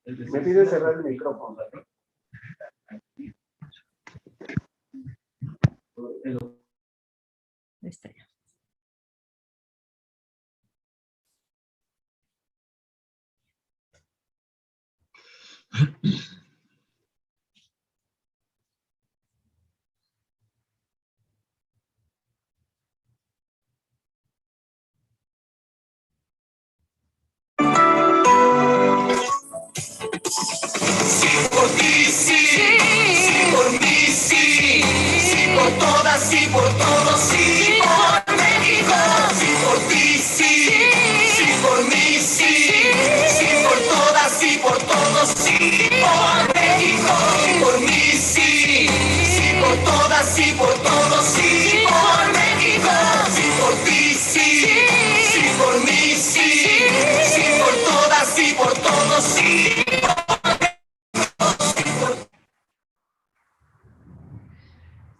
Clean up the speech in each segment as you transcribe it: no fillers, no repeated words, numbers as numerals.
Me pide cerrar el micrófono. Está ya. Por ti sí, sí, por mí sí, sí por todas, sí por todos, sí por México. Sí por ti sí, sí por mí sí, sí por todas, sí por todos, sí por México. Sí por mí sí, sí por todas, sí por todos, sí por México. Sí por ti sí, sí por mí sí, sí por todas, sí por todos, sí.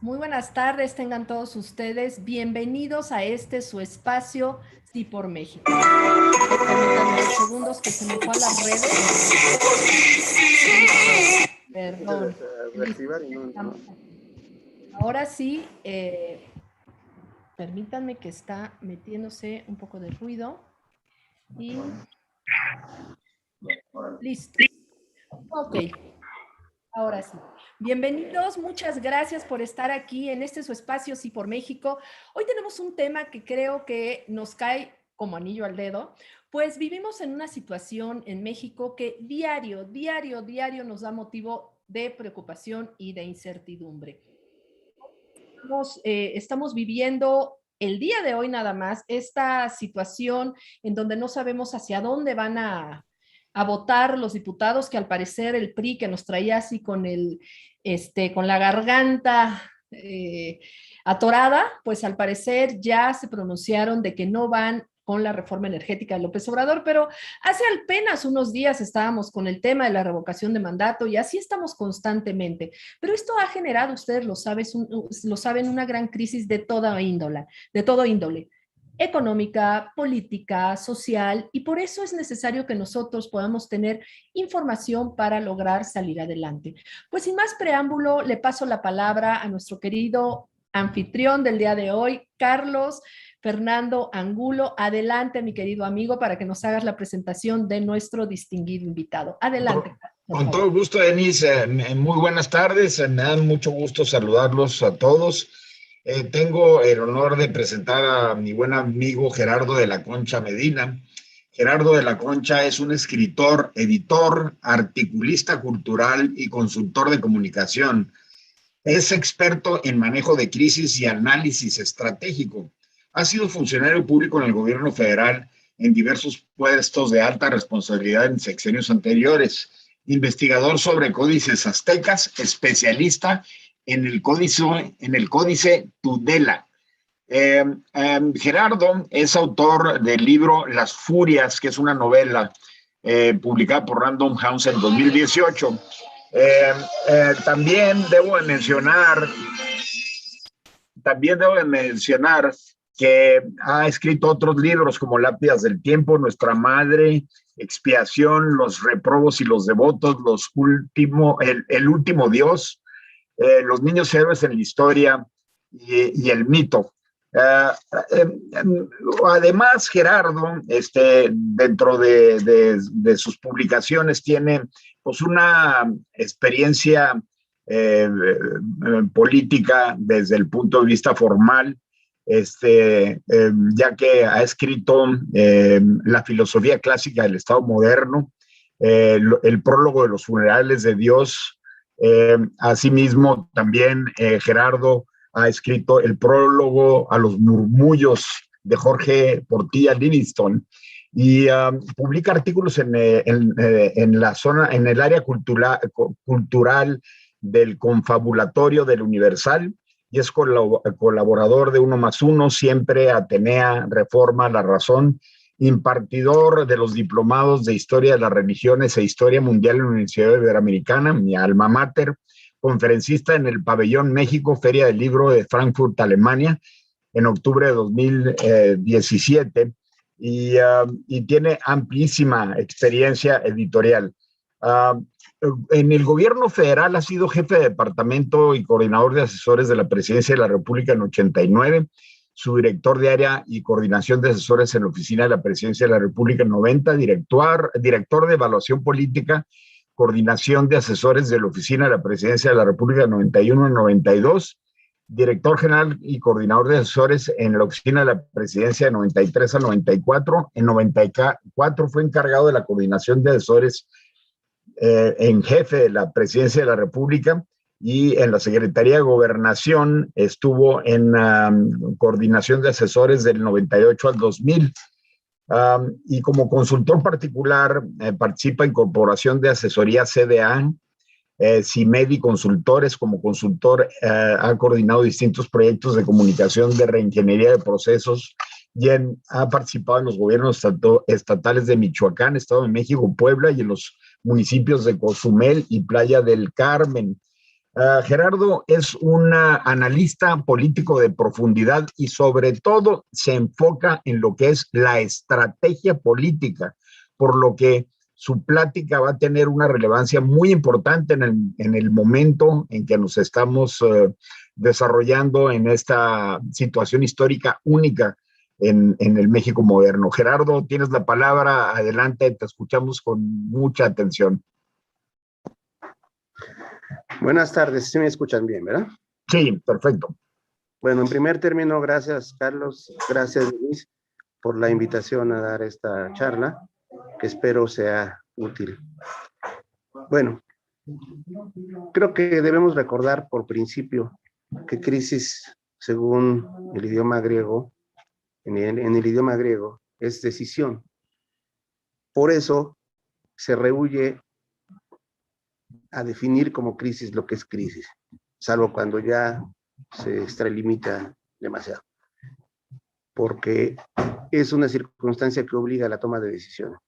Muy buenas tardes, tengan todos ustedes bienvenidos a este su espacio Sí por México. Permítanme unos segundos que se me fue a las redes. Perdón. Ahora sí, permítanme que está metiéndose un poco de ruido. Y listo. Ok. Ahora sí. Bienvenidos, muchas gracias por estar aquí en este su espacio Sí por México. Hoy tenemos un tema que creo que nos cae como anillo al dedo, pues vivimos en una situación en México que diario nos da motivo de preocupación y de incertidumbre. Estamos viviendo el día de hoy nada más esta situación en donde no sabemos hacia dónde van a votar los diputados, que al parecer el PRI, que nos traía así con la garganta atorada, pues al parecer ya se pronunciaron de que no van con la reforma energética de López Obrador, pero hace apenas unos días estábamos con el tema de la revocación de mandato y así estamos constantemente. Pero esto ha generado, ustedes lo saben, una gran crisis de todo índole, económica, política, social, y por eso es necesario que nosotros podamos tener información para lograr salir adelante. Pues sin más preámbulo, le paso la palabra a nuestro querido anfitrión del día de hoy, Carlos Fernando Angulo. Adelante, mi querido amigo, para que nos hagas la presentación de nuestro distinguido invitado. Adelante. Con todo gusto, Denise. Muy buenas tardes. Me da mucho gusto saludarlos a todos. Tengo el honor de presentar a mi buen amigo Gerardo de la Concha Medina. Gerardo de la Concha es un escritor, editor, articulista cultural y consultor de comunicación. Es experto en manejo de crisis y análisis estratégico. Ha sido funcionario público en el gobierno federal en diversos puestos de alta responsabilidad en sexenios anteriores. Investigador sobre códices aztecas, especialista en el códice Tudela. Gerardo es autor del libro Las Furias, que es una novela publicada por Random House en 2018. También debo de mencionar que ha escrito otros libros como Lápidas del Tiempo, Nuestra Madre, Expiación, Los Reprobos y los Devotos, El Último Dios, Los Niños Héroes en la Historia y El Mito. Además, Gerardo, dentro de sus publicaciones, tiene pues una experiencia política desde el punto de vista formal, ya que ha escrito La filosofía clásica del Estado moderno, el prólogo de los funerales de Dios. Asimismo, también Gerardo ha escrito el prólogo a los murmullos de Jorge Portilla Livingston y publica artículos en el área cultural del Confabulatorio del Universal y es colaborador de 1+1, Siempre, Atenea, Reforma, La Razón, impartidor de los diplomados de Historia de las Religiones e Historia Mundial en la Universidad Iberoamericana, mi alma mater, conferencista en el Pabellón México, Feria del Libro de Frankfurt, Alemania, en octubre de 2017, y tiene amplísima experiencia editorial. En el gobierno federal ha sido jefe de departamento y coordinador de asesores de la Presidencia de la República en 89, su director de área y coordinación de asesores en la Oficina de la Presidencia de la República en 90, director de evaluación política, coordinación de asesores de la Oficina de la Presidencia de la República en 91 y 92, director general y coordinador de asesores en la Oficina de la Presidencia de 93 a 94. En 94 fue encargado de la coordinación de asesores en jefe de la Presidencia de la República, y en la Secretaría de Gobernación estuvo en coordinación de asesores del 98 al 2000. Y como consultor particular participa en Corporación de Asesoría CDA, CIMEDI Consultores. Como consultor ha coordinado distintos proyectos de comunicación de reingeniería de procesos y ha participado en los gobiernos estatales de Michoacán, Estado de México, Puebla, y en los municipios de Cozumel y Playa del Carmen. Gerardo es un analista político de profundidad y sobre todo se enfoca en lo que es la estrategia política, por lo que su plática va a tener una relevancia muy importante en el momento en que nos estamos desarrollando en esta situación histórica única en el México moderno. Gerardo, tienes la palabra, adelante, te escuchamos con mucha atención. Buenas tardes, ¿sí me escuchan bien, verdad? Sí, perfecto. Bueno, en primer término, gracias Carlos, gracias Luis por la invitación a dar esta charla, que espero sea útil. Bueno, creo que debemos recordar por principio que crisis, según el idioma griego, en el idioma griego, es decisión. Por eso se rehúye a definir como crisis lo que es crisis, salvo cuando ya se extralimita demasiado, porque es una circunstancia que obliga a la toma de decisiones,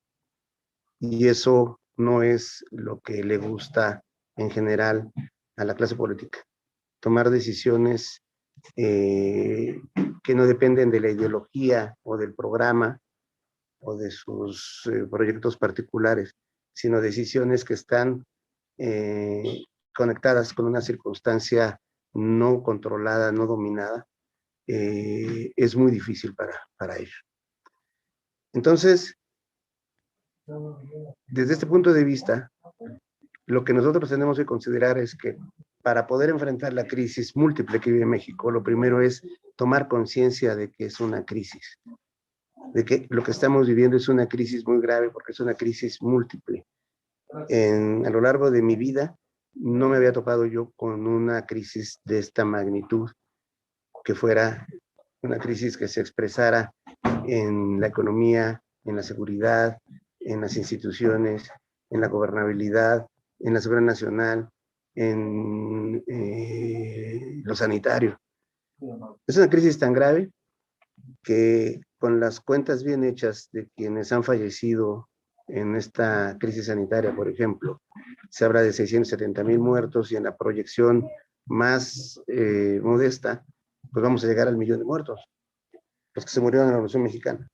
y eso no es lo que le gusta en general a la clase política, tomar decisiones que no dependen de la ideología o del programa o de sus proyectos particulares, sino decisiones que están conectadas con una circunstancia no controlada, no dominada, es muy difícil para ellos. Entonces, desde este punto de vista, lo que nosotros tenemos que considerar es que para poder enfrentar la crisis múltiple que vive México, lo primero es tomar conciencia de que es una crisis, de que lo que estamos viviendo es una crisis muy grave porque es una crisis múltiple. A lo largo de mi vida no me había topado yo con una crisis de esta magnitud, que fuera una crisis que se expresara en la economía, en la seguridad, en las instituciones, en la gobernabilidad, en la seguridad nacional, en lo sanitario. Es una crisis tan grave que con las cuentas bien hechas de quienes han fallecido en esta crisis sanitaria, por ejemplo, se habla de 670,000 muertos, y en la proyección más modesta, pues vamos a llegar al 1,000,000 de muertos, los que se murieron en la Revolución Mexicana.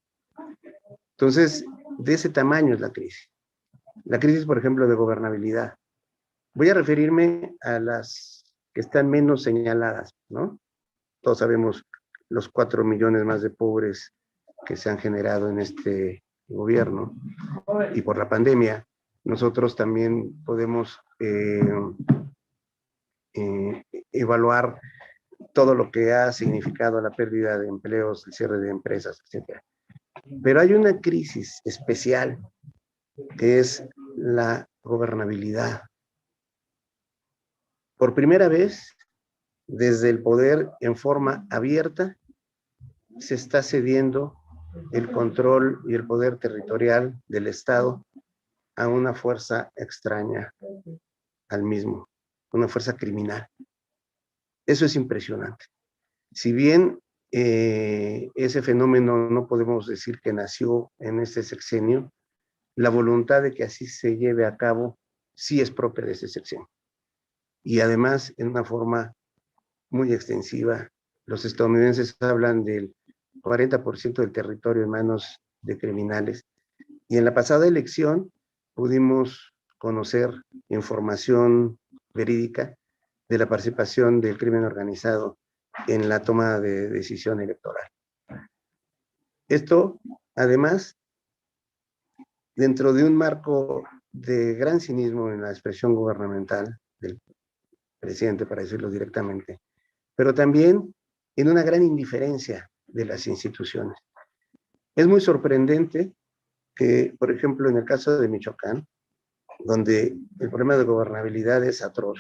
Entonces, de ese tamaño es la crisis. La crisis, por ejemplo, de gobernabilidad. Voy a referirme a las que están menos señaladas, ¿no? Todos sabemos los 4 millones más de pobres que se han generado en este gobierno, y por la pandemia. Nosotros también podemos evaluar todo lo que ha significado la pérdida de empleos, el cierre de empresas, etc. Pero hay una crisis especial que es la gobernabilidad. Por primera vez, desde el poder en forma abierta, se está cediendo el control y el poder territorial del Estado a una fuerza extraña al mismo, una fuerza criminal. Eso es impresionante. Si bien ese fenómeno no podemos decir que nació en este sexenio, la voluntad de que así se lleve a cabo sí es propia de este sexenio. Y además en una forma muy extensiva. Los estadounidenses hablan del 40% del territorio en manos de criminales. Y en la pasada elección pudimos conocer información verídica de la participación del crimen organizado en la toma de decisión electoral. Esto, además, dentro de un marco de gran cinismo en la expresión gubernamental del presidente, para decirlo directamente, pero también en una gran indiferencia de las instituciones. Es muy sorprendente que, por ejemplo, en el caso de Michoacán, donde el problema de gobernabilidad es atroz,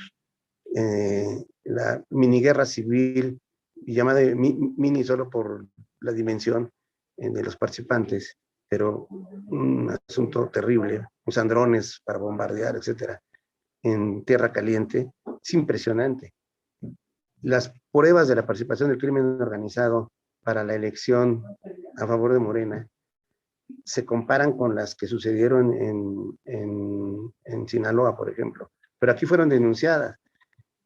la miniguerra civil, llamada mini solo por la dimensión de los participantes, pero un asunto terrible, usan drones para bombardear, etcétera, en tierra caliente, es impresionante. Las pruebas de la participación del crimen organizado para la elección a favor de Morena se comparan con las que sucedieron en Sinaloa, por ejemplo, pero aquí fueron denunciadas.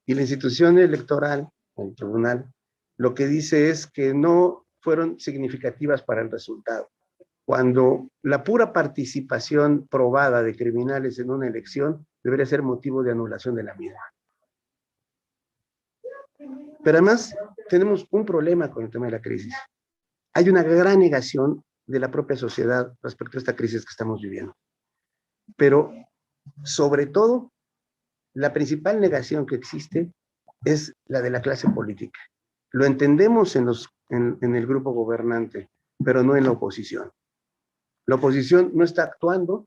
Y la institución electoral, el tribunal, lo que dice es que no fueron significativas para el resultado. Cuando la pura participación probada de criminales en una elección debería ser motivo de anulación de la misma. Pero además tenemos un problema con el tema de la crisis. Hay una gran negación de la propia sociedad respecto a esta crisis que estamos viviendo. Pero sobre todo, la principal negación que existe es la de la clase política. Lo entendemos en el grupo gobernante, pero no en la oposición. La oposición no está actuando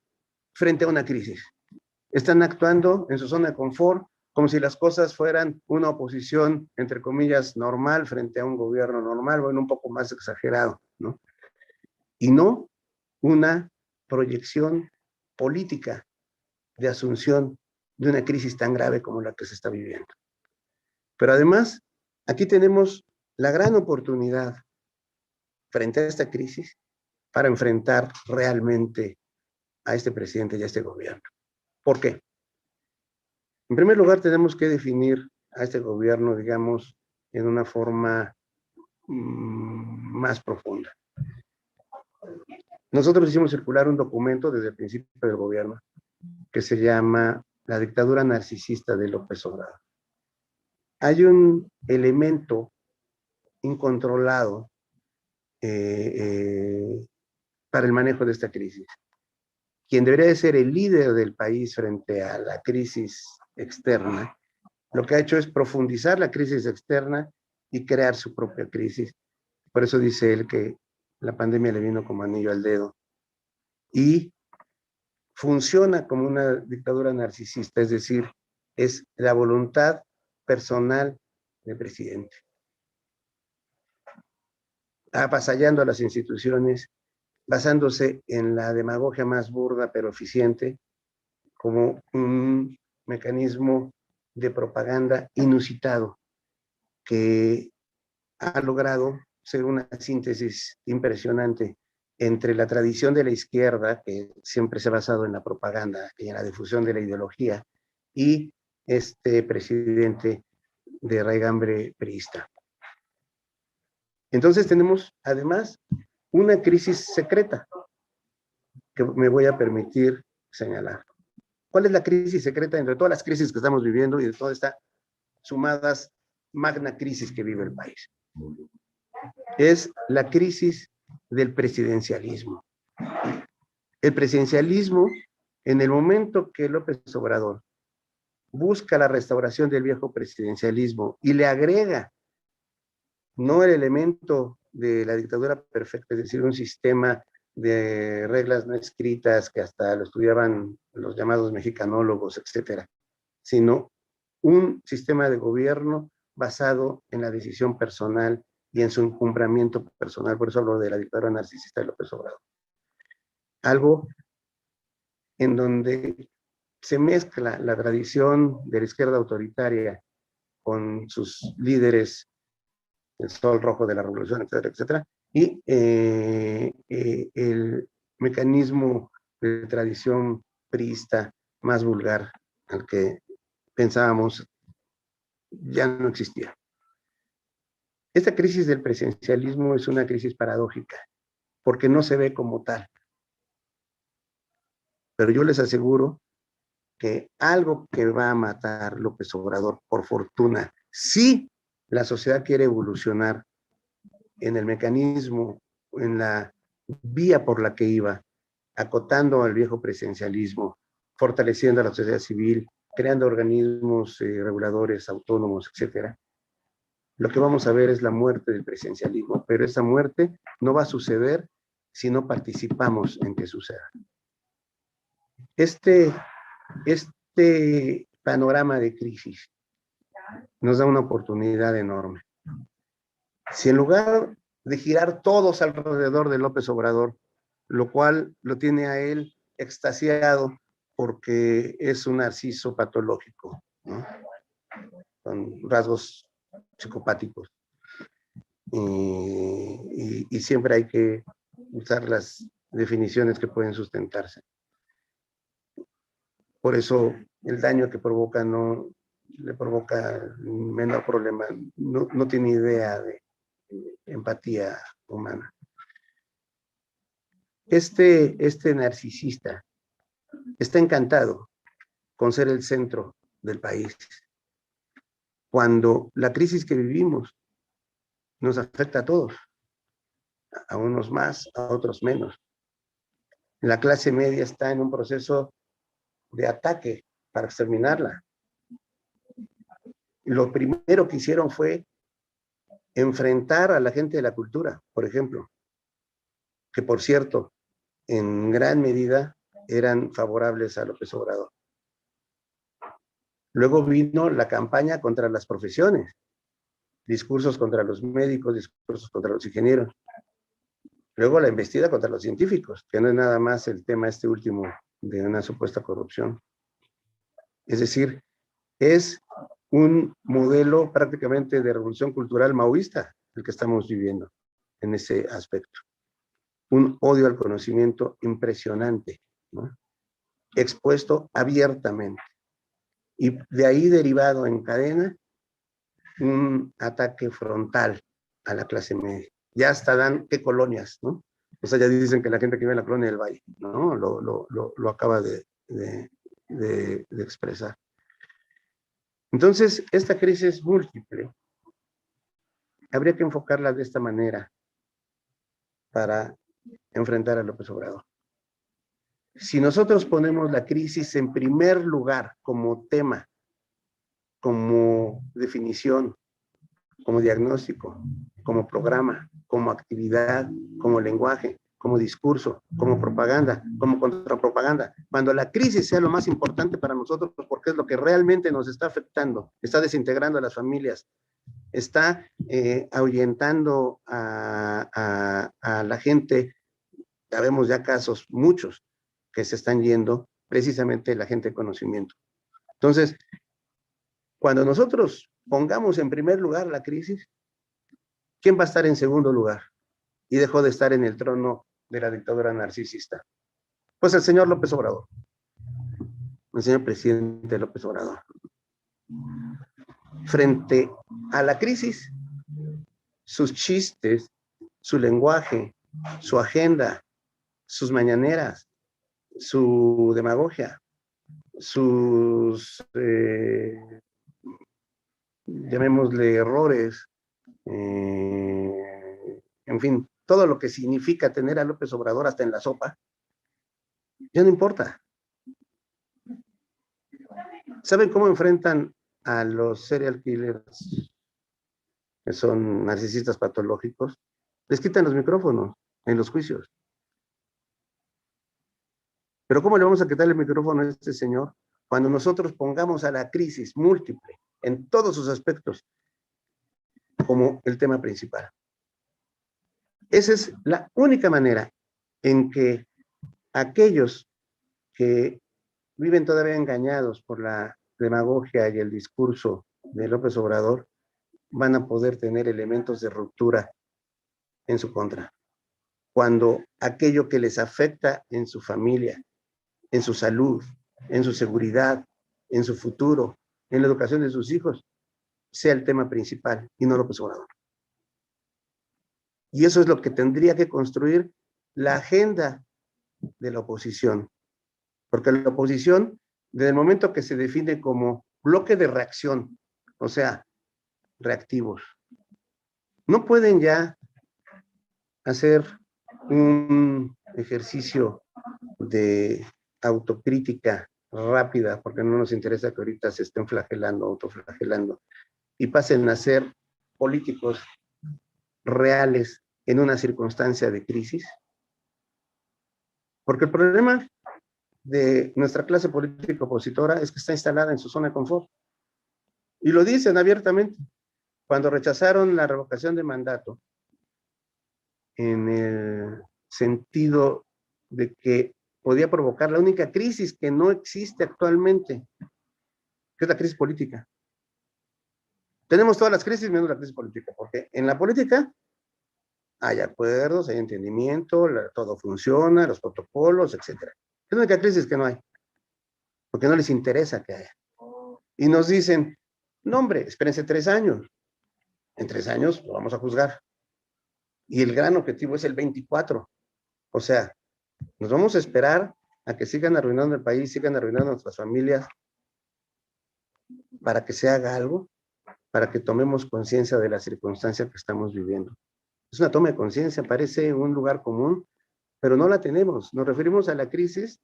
frente a una crisis. Están actuando en su zona de confort, como si las cosas fueran una oposición, entre comillas, normal frente a un gobierno normal, bueno, un poco más exagerado, ¿no? Y no una proyección política de asunción de una crisis tan grave como la que se está viviendo. Pero además, aquí tenemos la gran oportunidad frente a esta crisis para enfrentar realmente a este presidente y a este gobierno. ¿Por qué? En primer lugar, tenemos que definir a este gobierno, digamos, en una forma más profunda. Nosotros hicimos circular un documento desde el principio del gobierno que se llama La dictadura narcisista de López Obrador. Hay un elemento incontrolado para el manejo de esta crisis. Quien debería de ser el líder del país frente a la crisis externa, lo que ha hecho es profundizar la crisis externa y crear su propia crisis. Por eso dice él que la pandemia le vino como anillo al dedo. Y funciona como una dictadura narcisista, es decir, es la voluntad personal del presidente. Avasallando a las instituciones, basándose en la demagogia más burda pero eficiente, como un mecanismo de propaganda inusitado que ha logrado ser una síntesis impresionante entre la tradición de la izquierda, que siempre se ha basado en la propaganda y en la difusión de la ideología, y este presidente de raigambre priista. Entonces tenemos, además, una crisis secreta que me voy a permitir señalar. ¿Cuál es la crisis secreta entre todas las crisis que estamos viviendo y de todas estas sumadas magna crisis que vive el país? Es la crisis del presidencialismo. El presidencialismo, en el momento que López Obrador busca la restauración del viejo presidencialismo y le agrega no el elemento de la dictadura perfecta, es decir, un sistema de reglas no escritas que hasta lo estudiaban los llamados mexicanólogos, etcétera, sino un sistema de gobierno basado en la decisión personal y en su encumbramiento personal. Por eso hablo de la dictadura narcisista de López Obrador. Algo en donde se mezcla la tradición de la izquierda autoritaria con sus líderes, el sol rojo de la revolución, etcétera, etcétera, y el mecanismo de tradición priista más vulgar al que pensábamos ya no existía. Esta crisis del presidencialismo es una crisis paradójica, porque no se ve como tal. Pero yo les aseguro que algo que va a matar López Obrador, por fortuna, si la sociedad quiere evolucionar en el mecanismo, en la vía por la que iba, acotando al viejo presidencialismo, fortaleciendo a la sociedad civil, creando organismos reguladores, autónomos, etcétera. Lo que vamos a ver es la muerte del presidencialismo, pero esa muerte no va a suceder si no participamos en que suceda. Este panorama de crisis nos da una oportunidad enorme. Si en lugar de girar todos alrededor de López Obrador, lo cual lo tiene a él extasiado porque es un narciso patológico, ¿no? Con rasgos psicopáticos. Y siempre hay que usar las definiciones que pueden sustentarse. Por eso el daño que provoca no le provoca menor problema, no tiene idea de empatía humana. Este narcisista está encantado con ser el centro del país, cuando la crisis que vivimos nos afecta a todos, a unos más, a otros menos. La clase media está en un proceso de ataque para exterminarla. Lo primero que hicieron fue enfrentar a la gente de la cultura, por ejemplo, que por cierto, en gran medida eran favorables a López Obrador. Luego vino la campaña contra las profesiones, discursos contra los médicos, discursos contra los ingenieros. Luego la embestida contra los científicos, que no es nada más el tema este último de una supuesta corrupción. Es decir, es un modelo prácticamente de revolución cultural maoísta el que estamos viviendo en ese aspecto. Un odio al conocimiento impresionante, ¿no? Expuesto abiertamente. Y de ahí derivado en cadena un ataque frontal a la clase media. Ya hasta dan qué colonias, ¿no? O sea, ya dicen que la gente que vive en la colonia del Valle, ¿no? Lo acaba de expresar. Entonces, esta crisis múltiple habría que enfocarla de esta manera para enfrentar a López Obrador. Si nosotros ponemos la crisis en primer lugar como tema, como definición, como diagnóstico, como programa, como actividad, como lenguaje, como discurso, como propaganda, como contrapropaganda, cuando la crisis sea lo más importante para nosotros, porque es lo que realmente nos está afectando, está desintegrando a las familias, está ahuyentando a la gente. Sabemos ya casos, muchos, que se están yendo precisamente la gente de conocimiento. Entonces, cuando nosotros pongamos en primer lugar la crisis, ¿quién va a estar en segundo lugar? Y dejó de estar en el trono de la dictadura narcisista. Pues el señor López Obrador, el señor presidente López Obrador. Frente a la crisis, sus chistes, su lenguaje, su agenda, sus mañaneras, su demagogia, sus, llamémosle errores, en fin, todo lo que significa tener a López Obrador hasta en la sopa, ya no importa. ¿Saben cómo enfrentan a los serial killers, que son narcisistas patológicos? Les quitan los micrófonos en los juicios. Pero ¿cómo le vamos a quitar el micrófono a este señor cuando nosotros pongamos a la crisis múltiple en todos sus aspectos como el tema principal? Esa es la única manera en que aquellos que viven todavía engañados por la demagogia y el discurso de López Obrador van a poder tener elementos de ruptura en su contra. Cuando aquello que les afecta en su familia, en su salud, en su seguridad, en su futuro, en la educación de sus hijos, sea el tema principal y no López Obrador. Y eso es lo que tendría que construir la agenda de la oposición, porque la oposición, desde el momento que se define como bloque de reacción, o sea, reactivos, no pueden ya hacer un ejercicio de autocrítica rápida, porque no nos interesa que ahorita se estén flagelando, autoflagelando, y pasen a ser políticos reales en una circunstancia de crisis. Porque el problema de nuestra clase política opositora es que está instalada en su zona de confort. Y lo dicen abiertamente. Cuando rechazaron la revocación de mandato, en el sentido de que podía provocar la única crisis que no existe actualmente, que es la crisis política. Tenemos todas las crisis menos la crisis política, porque en la política hay acuerdos, hay entendimiento, todo funciona, los protocolos, etc. Es la única crisis que no hay, porque no les interesa que haya. Y nos dicen, no hombre, espérense 3 años. En 3 años lo vamos a juzgar. Y el gran objetivo es el 24. O sea, nos vamos a esperar a que sigan arruinando el país, sigan arruinando nuestras familias, para que se haga algo, para que tomemos conciencia de la circunstancia que estamos viviendo. Es una toma de conciencia, parece un lugar común, pero no la tenemos. Nos referimos a la crisis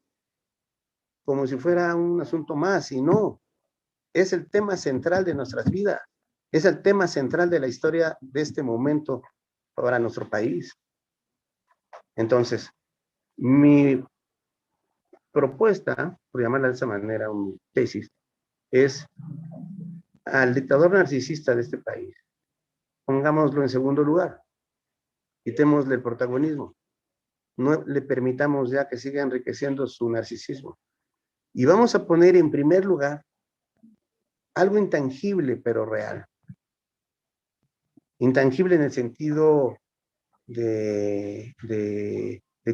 como si fuera un asunto más, y no. Es el tema central de nuestras vidas. Es el tema central de la historia de este momento para nuestro país. Entonces, mi propuesta, por llamarla de esa manera, mi tesis, es al dictador narcisista de este país, pongámoslo en segundo lugar, quitémosle el protagonismo, no le permitamos ya que siga enriqueciendo su narcisismo, y vamos a poner en primer lugar algo intangible pero real. Intangible en el sentido de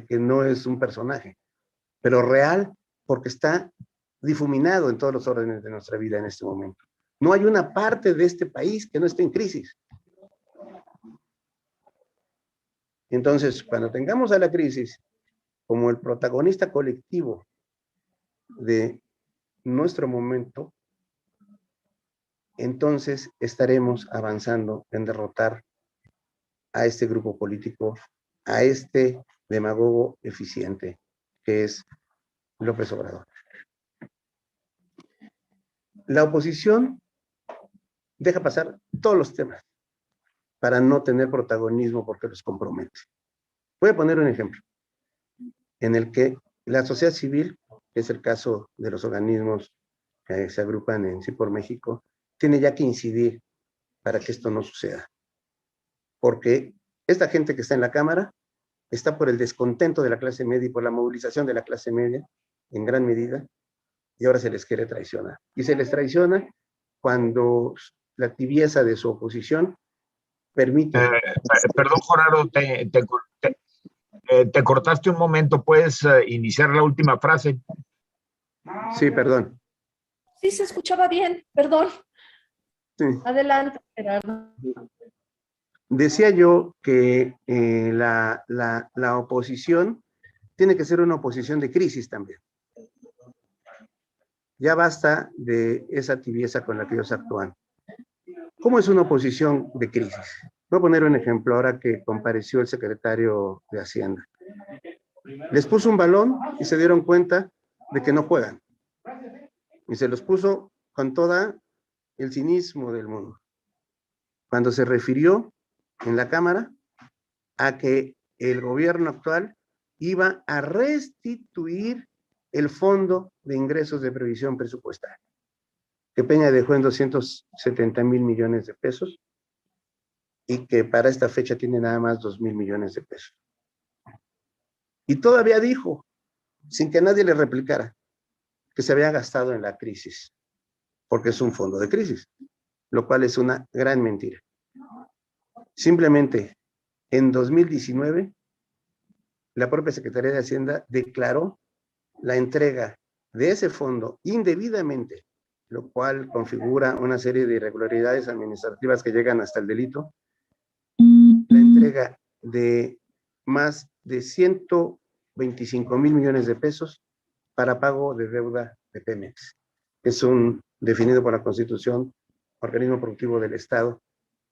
que no es un personaje, pero real porque está difuminado en todos los órdenes de nuestra vida en este momento. No hay una parte de este país que no esté en crisis. Entonces, cuando tengamos a la crisis como el protagonista colectivo de nuestro momento, entonces estaremos avanzando en derrotar a este grupo político, a este demagogo eficiente que es López Obrador. La oposición deja pasar todos los temas para no tener protagonismo porque los compromete. Voy a poner un ejemplo en el que la sociedad civil, que es el caso de los organismos que se agrupan en Sí por México, tiene ya que incidir para que esto no suceda. Porque esta gente que está en la Cámara está por el descontento de la clase media y por la movilización de la clase media, en gran medida, y ahora se les quiere traicionar. Y se les traiciona cuando la tibieza de su oposición permite... Perdón, Joraro, te cortaste un momento. ¿Puedes iniciar la última frase? Sí, perdón. Sí, se escuchaba bien, perdón. Sí. Adelante, Gerardo. Decía yo que la oposición tiene que ser una oposición de crisis también. Ya basta de esa tibieza con la que ellos actúan. ¿Cómo es una oposición de crisis? Voy a poner un ejemplo ahora que compareció el secretario de Hacienda. Les puso un balón y se dieron cuenta de que no juegan. Y se los puso con todo el cinismo del mundo. Cuando se refirió en la Cámara a que el gobierno actual iba a restituir el Fondo de Ingresos de Previsión Presupuestaria, que Peña dejó en 270,000 millones de pesos y que para esta fecha tiene nada más 2,000 millones de pesos. Y todavía dijo, sin que nadie le replicara, que se había gastado en la crisis, porque es un fondo de crisis, lo cual es una gran mentira. Simplemente, en 2019, la propia Secretaría de Hacienda declaró la entrega de ese fondo indebidamente, lo cual configura una serie de irregularidades administrativas que llegan hasta el delito, la entrega de más de 125,000 millones de pesos para pago de deuda de Pemex. Es un definido por la Constitución, organismo productivo del Estado,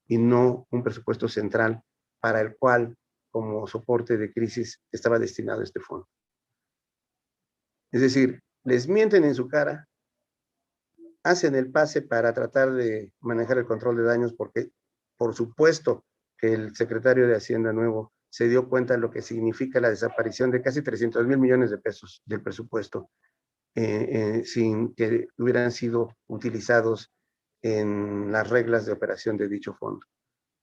y no un presupuesto central para el cual, como soporte de crisis, estaba destinado este fondo. Es decir, les mienten en su cara, hacen el pase para tratar de manejar el control de daños, porque por supuesto que el secretario de Hacienda nuevo se dio cuenta de lo que significa la desaparición de casi 300,000 millones de pesos del presupuesto, sin que hubieran sido utilizados en las reglas de operación de dicho fondo,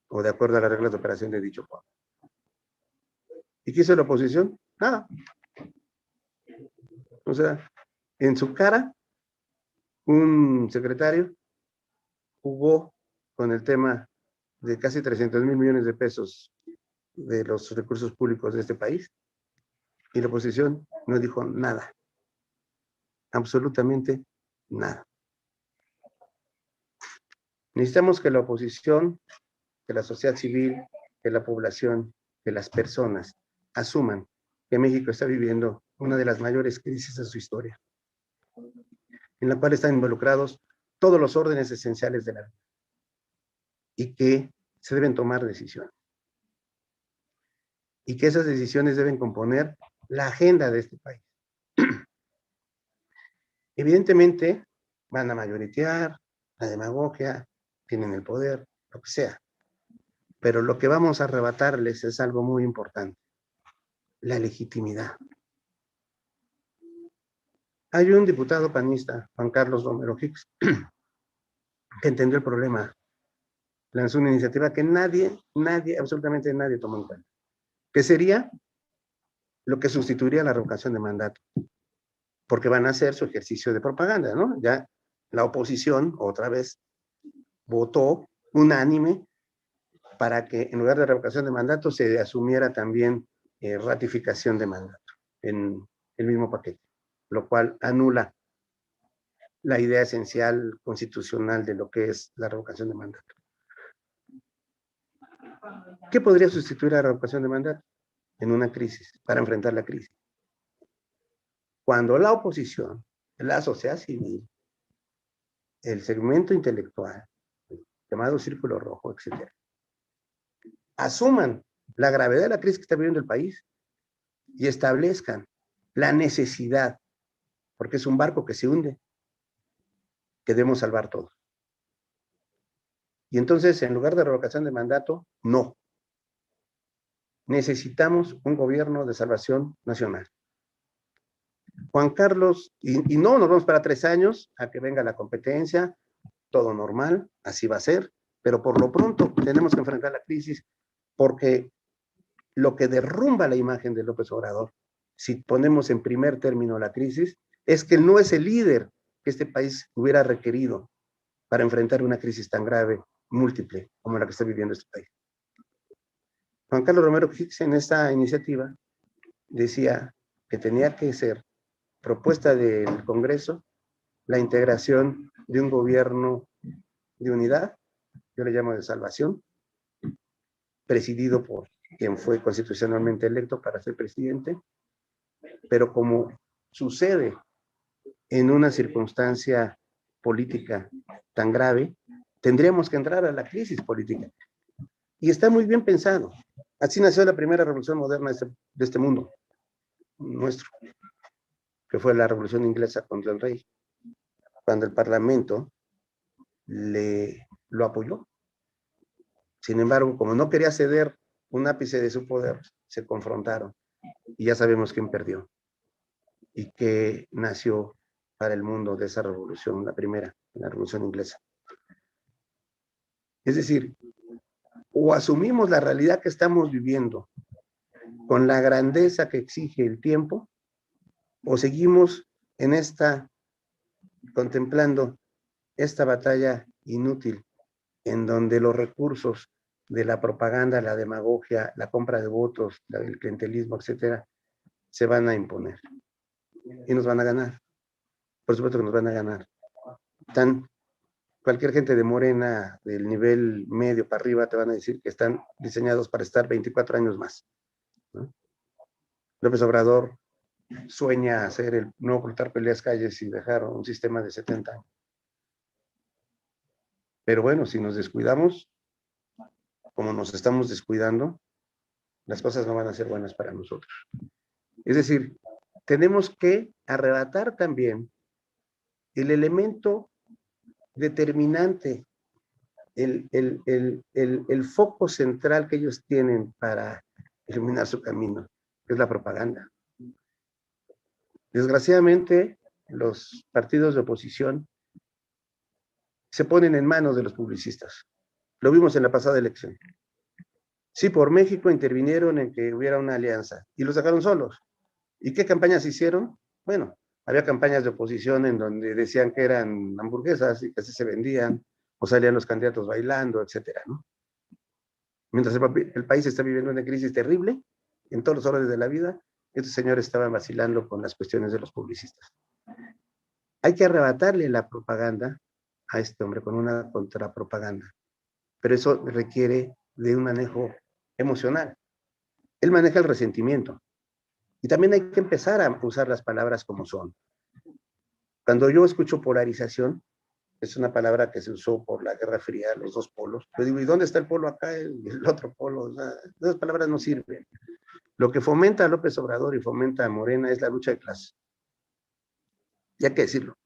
o de acuerdo a las reglas de operación de dicho fondo. ¿Y qué hizo la oposición? Nada. O sea, en su cara, un secretario jugó con el tema de casi 300,000 millones de pesos de los recursos públicos de este país, y la oposición no dijo nada, absolutamente nada. Necesitamos que la oposición, que la sociedad civil, que la población, que las personas asuman que México está viviendo una de las mayores crisis de su historia, en la cual están involucrados todos los órdenes esenciales de la vida, y que se deben tomar decisiones, y que esas decisiones deben componer la agenda de este país. Evidentemente van a mayoritear, la demagogia, tienen el poder, lo que sea, pero lo que vamos a arrebatarles es algo muy importante: la legitimidad. Hay un diputado panista, Juan Carlos Romero Hicks, que entendió el problema, lanzó una iniciativa que nadie, absolutamente nadie tomó en cuenta, que sería lo que sustituiría la revocación de mandato, porque van a hacer su ejercicio de propaganda, ¿no? Ya la oposición, otra vez, votó unánime para que en lugar de revocación de mandato se asumiera también ratificación de mandato en el mismo paquete, lo cual anula la idea esencial constitucional de lo que es la revocación de mandato. ¿Qué podría sustituir a la revocación de mandato en una crisis, para enfrentar la crisis? Cuando la oposición, la sociedad civil, el segmento intelectual, el llamado círculo rojo, etcétera, asuman la gravedad de la crisis que está viviendo el país y establezcan la necesidad, porque es un barco que se hunde, que debemos salvar todos. Y entonces, en lugar de revocación de mandato, no. Necesitamos un gobierno de salvación nacional. Juan Carlos, y no nos vamos para 3 años a que venga la competencia, todo normal, así va a ser, pero por lo pronto tenemos que enfrentar la crisis, porque lo que derrumba la imagen de López Obrador, si ponemos en primer término la crisis, es que no es el líder que este país hubiera requerido para enfrentar una crisis tan grave, múltiple, como la que está viviendo este país. Juan Carlos Romero Hicks, en esta iniciativa, decía que tenía que ser propuesta del Congreso la integración de un gobierno de unidad, yo le llamo de salvación, presidido por quien fue constitucionalmente electo para ser presidente, pero como sucede en una circunstancia política tan grave, tendríamos que entrar a la crisis política. Y está muy bien pensado. Así nació la primera revolución moderna de este mundo, nuestro, que fue la revolución inglesa contra el rey, cuando el Parlamento lo apoyó. Sin embargo, como no quería ceder un ápice de su poder, se confrontaron, y ya sabemos quién perdió y qué nació para el mundo de esa revolución, la primera, la revolución inglesa. Es decir, o asumimos la realidad que estamos viviendo con la grandeza que exige el tiempo, o seguimos en contemplando esta batalla inútil, en donde los recursos de la propaganda, la demagogia, la compra de votos, el clientelismo, etcétera, se van a imponer y nos van a ganar. Por supuesto que nos van a ganar. Cualquier gente de Morena, del nivel medio para arriba, te van a decir que están diseñados para estar 24 años más, ¿no? López Obrador sueña hacer no cortar peleas calles y dejar un sistema de 70 años. Pero bueno, si nos descuidamos, como nos estamos descuidando, las cosas no van a ser buenas para nosotros. Es decir, tenemos que arrebatar también el elemento determinante, el foco central que ellos tienen para iluminar su camino, que es la propaganda. Desgraciadamente, los partidos de oposición se ponen en manos de los publicistas. Lo vimos en la pasada elección. Sí, por México intervinieron en que hubiera una alianza y lo sacaron solos. ¿Y qué campañas hicieron? Bueno, había campañas de oposición en donde decían que eran hamburguesas y que así se vendían, o salían los candidatos bailando, etcétera, ¿no? Mientras el país está viviendo una crisis terrible en todos los órdenes de la vida, estos señores estaban vacilando con las cuestiones de los publicistas. Hay que arrebatarle la propaganda a este hombre con una contrapropaganda, pero eso requiere de un manejo emocional. Él maneja el resentimiento y también hay que empezar a usar las palabras como son. Cuando yo escucho polarización, es una palabra que se usó por la Guerra Fría, los dos polos. Yo digo, ¿y dónde está el polo acá y el otro polo? O sea, esas palabras no sirven. Lo que fomenta a López Obrador y fomenta a Morena es la lucha de clases. Y hay que decirlo.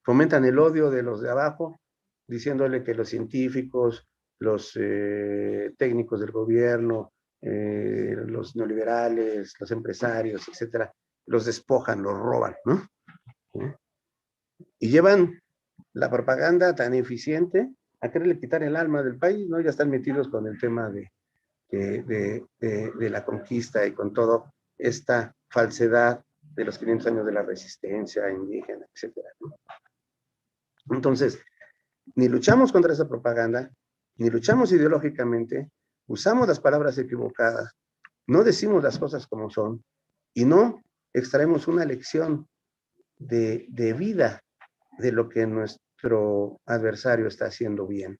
Fomentan el odio de los de abajo, diciéndole que los científicos, los técnicos del gobierno, los neoliberales, los empresarios, etcétera, los despojan, los roban, ¿no? Y llevan la propaganda tan eficiente a quererle quitar el alma del país, ¿no? Ya están metidos con el tema de la conquista y con toda esta falsedad de los 500 años de la resistencia indígena, etcétera, ¿no? Entonces, ni luchamos contra esa propaganda, ni luchamos ideológicamente, usamos las palabras equivocadas, no decimos las cosas como son y no extraemos una lección de vida de lo que nuestro adversario está haciendo bien.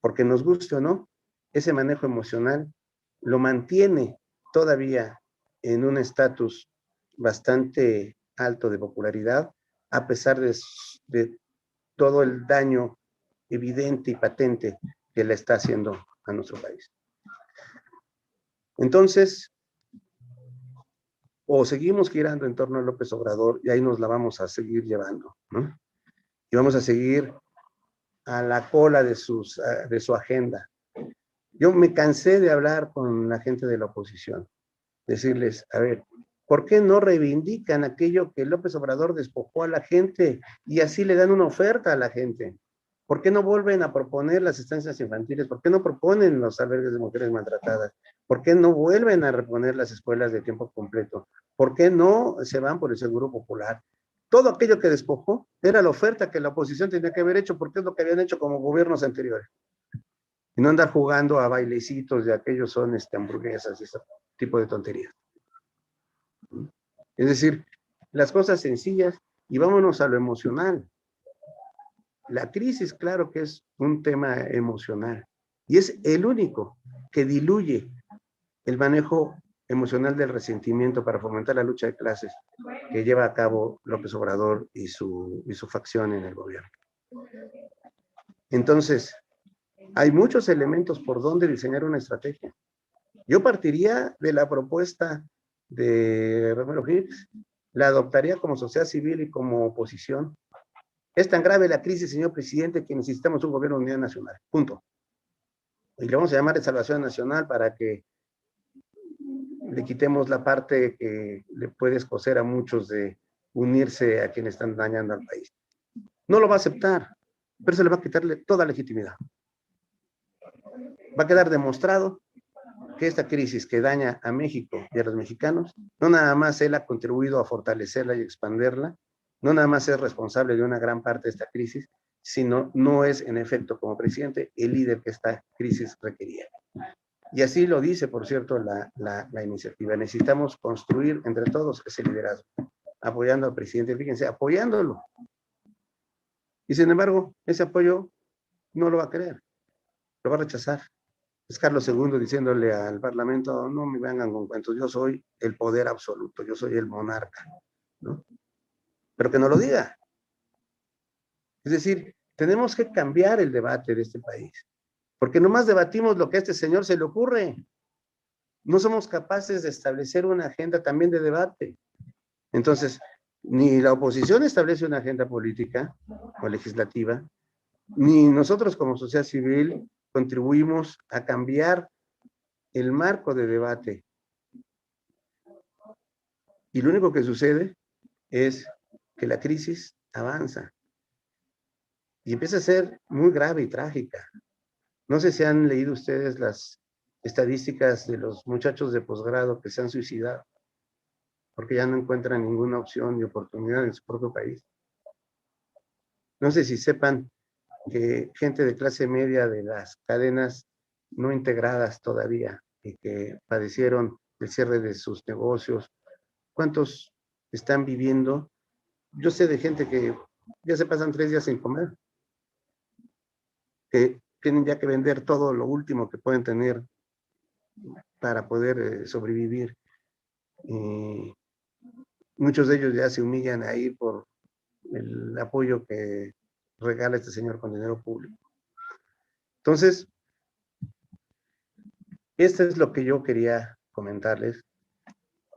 Porque nos guste o no, ese manejo emocional lo mantiene todavía en un estatus bastante alto de popularidad, a pesar de todo el daño evidente y patente que le está haciendo a nuestro país. Entonces, o seguimos girando en torno a López Obrador y ahí nos la vamos a seguir llevando, ¿no? Y vamos a seguir a la cola de su agenda. Yo me cansé de hablar con la gente de la oposición, decirles, a ver, ¿por qué no reivindican aquello que López Obrador despojó a la gente y así le dan una oferta a la gente? ¿Por qué no vuelven a proponer las estancias infantiles? ¿Por qué no proponen los albergues de mujeres maltratadas? ¿Por qué no vuelven a reponer las escuelas de tiempo completo? ¿Por qué no se van por el Seguro Popular? Todo aquello que despojó era la oferta que la oposición tenía que haber hecho porque es lo que habían hecho como gobiernos anteriores. Y no andar jugando a bailecitos de aquellos son hamburguesas y ese tipo de tonterías. Es decir, las cosas sencillas y vámonos a lo emocional. La crisis, claro que es un tema emocional y es el único que diluye el manejo emocional del resentimiento para fomentar la lucha de clases que lleva a cabo López Obrador y su facción en el gobierno. Entonces, hay muchos elementos por donde diseñar una estrategia. Yo partiría de la propuesta de Romero Hicks, la adoptaría como sociedad civil y como oposición. Es tan grave la crisis, señor presidente, que necesitamos un gobierno de unidad nacional. Punto. Y le vamos a llamar de salvación nacional para que le quitemos la parte que le puede escocer a muchos de unirse a quienes están dañando al país. No lo va a aceptar, pero se le va a quitarle toda legitimidad. Va a quedar demostrado que esta crisis que daña a México y a los mexicanos, no nada más él ha contribuido a fortalecerla y expanderla, no nada más es responsable de una gran parte de esta crisis, sino no es en efecto como presidente el líder que esta crisis requería. Y así lo dice, por cierto, la iniciativa. Necesitamos construir entre todos ese liderazgo, apoyando al presidente, fíjense, apoyándolo. Y sin embargo, ese apoyo no lo va a querer, lo va a rechazar. Es Carlos II diciéndole al Parlamento, no me vengan con cuentos, yo soy el poder absoluto, yo soy el monarca, ¿no? Pero que no lo diga. Es decir, tenemos que cambiar el debate de este país, porque nomás debatimos lo que a este señor se le ocurre. No somos capaces de establecer una agenda también de debate. Entonces, ni la oposición establece una agenda política o legislativa, ni nosotros como sociedad civil contribuimos a cambiar el marco de debate. Y lo único que sucede es que la crisis avanza y empieza a ser muy grave y trágica. No sé si han leído ustedes las estadísticas de los muchachos de posgrado que se han suicidado porque ya no encuentran ninguna opción ni oportunidad en su propio país. No sé si sepan que gente de clase media de las cadenas no integradas todavía y que padecieron el cierre de sus negocios, ¿cuántos están viviendo? Yo sé de gente que ya se pasan 3 días sin comer, que tienen ya que vender todo lo último que pueden tener para poder sobrevivir. Muchos de ellos ya se humillan ahí por el apoyo que regala este señor con dinero público. Entonces, esto es lo que yo quería comentarles.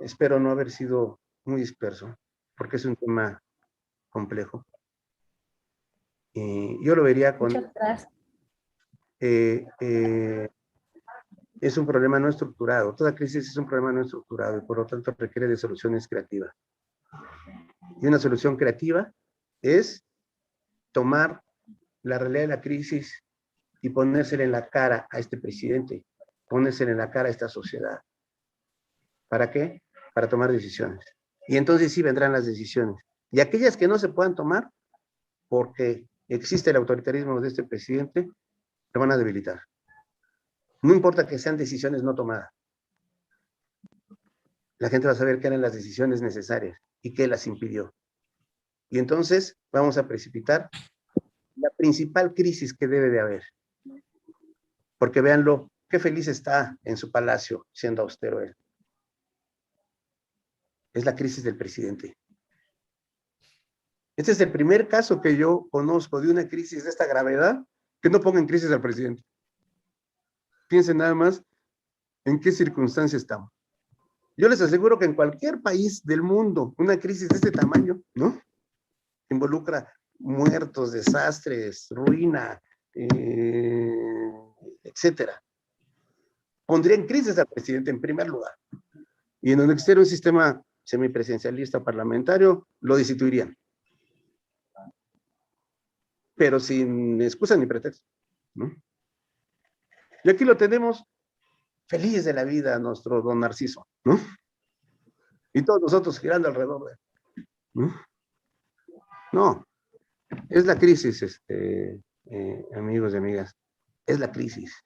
Espero no haber sido muy disperso, porque es un tema complejo. Yo lo vería con... Muchas gracias. Es un problema no estructurado. Toda crisis es un problema no estructurado y por lo tanto requiere de soluciones creativas. Y una solución creativa es tomar la realidad de la crisis y ponérsela en la cara a este presidente, ponérsela en la cara a esta sociedad. ¿Para qué? Para tomar decisiones. Y entonces sí vendrán las decisiones. Y aquellas que no se puedan tomar, porque existe el autoritarismo de este presidente, lo van a debilitar. No importa que sean decisiones no tomadas. La gente va a saber que eran las decisiones necesarias y que las impidió. Y entonces vamos a precipitar la principal crisis que debe de haber. Porque véanlo, qué feliz está en su palacio siendo austero él. Es la crisis del presidente. Este es el primer caso que yo conozco de una crisis de esta gravedad que no ponga en crisis al presidente. Piensen nada más en qué circunstancia estamos. Yo les aseguro que en cualquier país del mundo, una crisis de este tamaño, ¿no? Involucra muertos, desastres, ruina, etcétera. Pondría en crisis al presidente en primer lugar. Y en donde existiera un sistema semipresidencialista parlamentario, lo destituirían. Pero sin excusa ni pretexto, ¿no? Y aquí lo tenemos feliz de la vida, nuestro don Narciso, ¿no? Y todos nosotros girando alrededor de él, ¿no? No, es la crisis, amigos y amigas, es la crisis,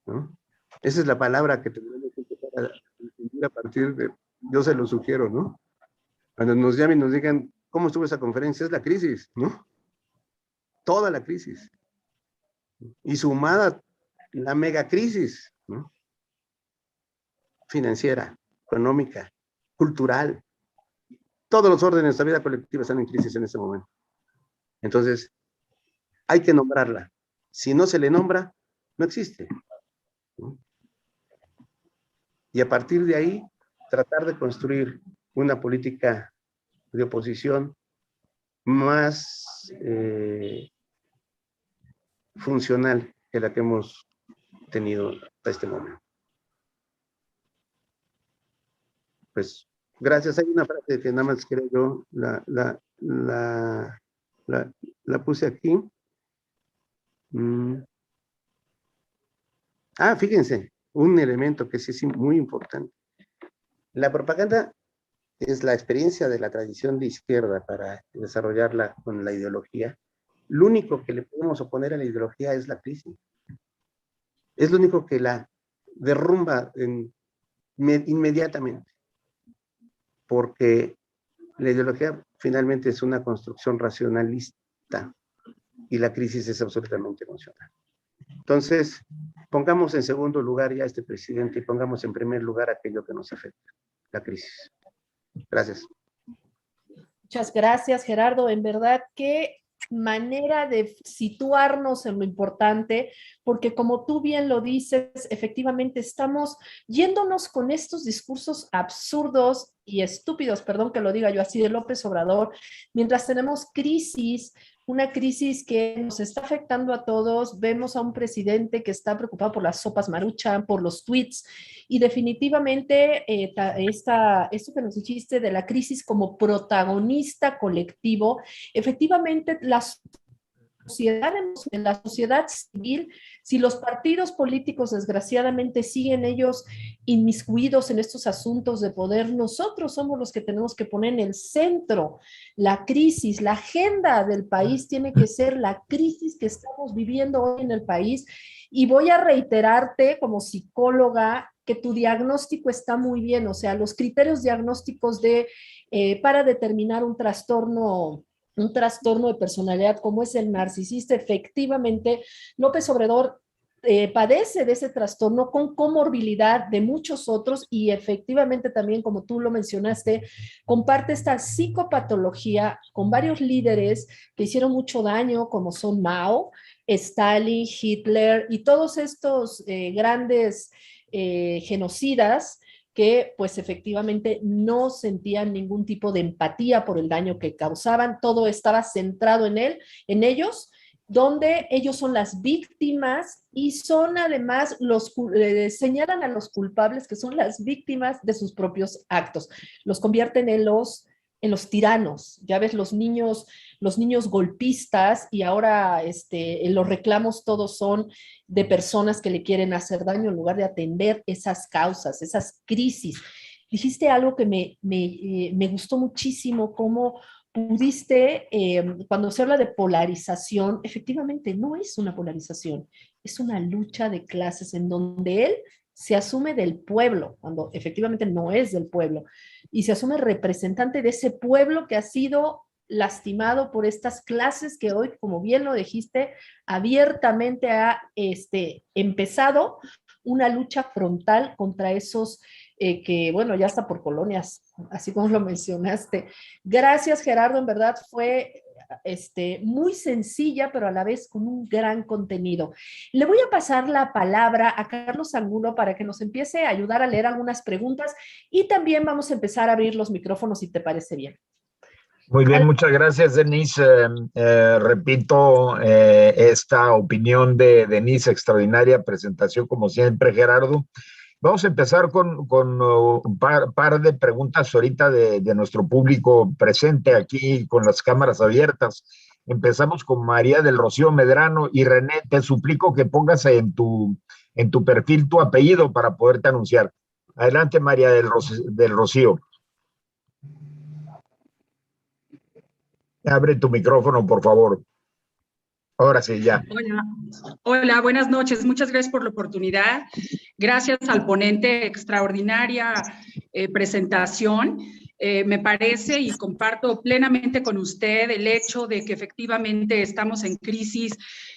¿no? Esa es la palabra que tenemos que empezar a entender a partir de, yo se lo sugiero, ¿no? Cuando nos llamen y nos digan, ¿cómo estuvo esa conferencia? Es la crisis, ¿no? Toda la crisis. Y sumada la megacrisis, ¿no? Financiera, económica, cultural. Todos los órdenes de la vida colectiva están en crisis en este momento. Entonces, hay que nombrarla. Si no se le nombra, no existe, ¿no? Y a partir de ahí, tratar de construir una política de oposición más funcional que la que hemos tenido hasta este momento. Pues, gracias. Hay una frase que nada más creo yo, la puse aquí. Fíjense, un elemento que sí es muy importante. La propaganda es la experiencia de la tradición de izquierda para desarrollarla con la ideología. Lo único que le podemos oponer a la ideología es la crisis. Es lo único que la derrumba inmediatamente. Porque la ideología finalmente es una construcción racionalista y la crisis es absolutamente emocional. Entonces, pongamos en segundo lugar ya a este presidente y pongamos en primer lugar aquello que nos afecta, la crisis. Gracias. Muchas gracias, Gerardo. En verdad, qué manera de situarnos en lo importante, porque como tú bien lo dices, efectivamente estamos yéndonos con estos discursos absurdos y estúpidos, perdón que lo diga yo así, de López Obrador, mientras tenemos crisis, una crisis que nos está afectando a todos. Vemos a un presidente que está preocupado por las sopas Maruchan, por los tweets, y definitivamente esto que nos dijiste de la crisis como protagonista colectivo, efectivamente en la sociedad civil, si los partidos políticos desgraciadamente siguen ellos inmiscuidos en estos asuntos de poder, nosotros somos los que tenemos que poner en el centro la crisis. La agenda del país tiene que ser la crisis que estamos viviendo hoy en el país. Y voy a reiterarte como psicóloga que tu diagnóstico está muy bien, o sea, los criterios diagnósticos para determinar un trastorno de personalidad como es el narcisista, efectivamente, López Obrador padece de ese trastorno con comorbilidad de muchos otros y efectivamente también, como tú lo mencionaste, comparte esta psicopatología con varios líderes que hicieron mucho daño, como son Mao, Stalin, Hitler y todos estos grandes genocidas que pues efectivamente no sentían ningún tipo de empatía por el daño que causaban, todo estaba centrado en ellos, donde ellos son las víctimas y son además señalan a los culpables que son las víctimas de sus propios actos, los convierten en los tiranos. Ya ves, los niños golpistas, y ahora los reclamos todos son de personas que le quieren hacer daño en lugar de atender esas causas, esas crisis. Dijiste algo que me gustó muchísimo, cómo pudiste, cuando se habla de polarización, efectivamente no es una polarización, es una lucha de clases en donde él se asume del pueblo, cuando efectivamente no es del pueblo, y se asume representante de ese pueblo que ha sido lastimado por estas clases que hoy, como bien lo dijiste, abiertamente ha empezado una lucha frontal contra esos que, bueno, ya está por colonias, así como lo mencionaste. Gracias, Gerardo, en verdad fue muy sencilla, pero a la vez con un gran contenido. Le voy a pasar la palabra a Carlos Angulo para que nos empiece a ayudar a leer algunas preguntas y también vamos a empezar a abrir los micrófonos, si te parece bien. Muy bien, muchas gracias, Denise. Repito esta opinión de Denise, extraordinaria presentación, como siempre, Gerardo. Vamos a empezar con un par de preguntas ahorita de nuestro público presente aquí con las cámaras abiertas. Empezamos con María del Rocío Medrano. Y René, te suplico que pongas en tu perfil tu apellido para poderte anunciar. Adelante, María del Rocío. Abre tu micrófono, por favor. Ahora sí, ya. Hola, buenas noches. Muchas gracias por la oportunidad. Gracias al ponente, extraordinaria presentación. Me parece y comparto plenamente con usted el hecho de que efectivamente estamos en crisis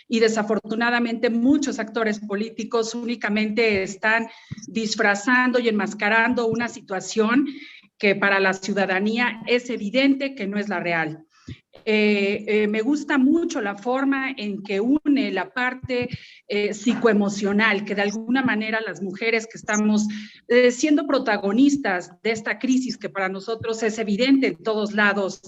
y desafortunadamente muchos actores políticos únicamente están disfrazando y enmascarando una situación que para la ciudadanía es evidente que no es la real. Me gusta mucho la forma en que une la parte psicoemocional, que de alguna manera las mujeres que estamos siendo protagonistas de esta crisis, que para nosotros es evidente en todos lados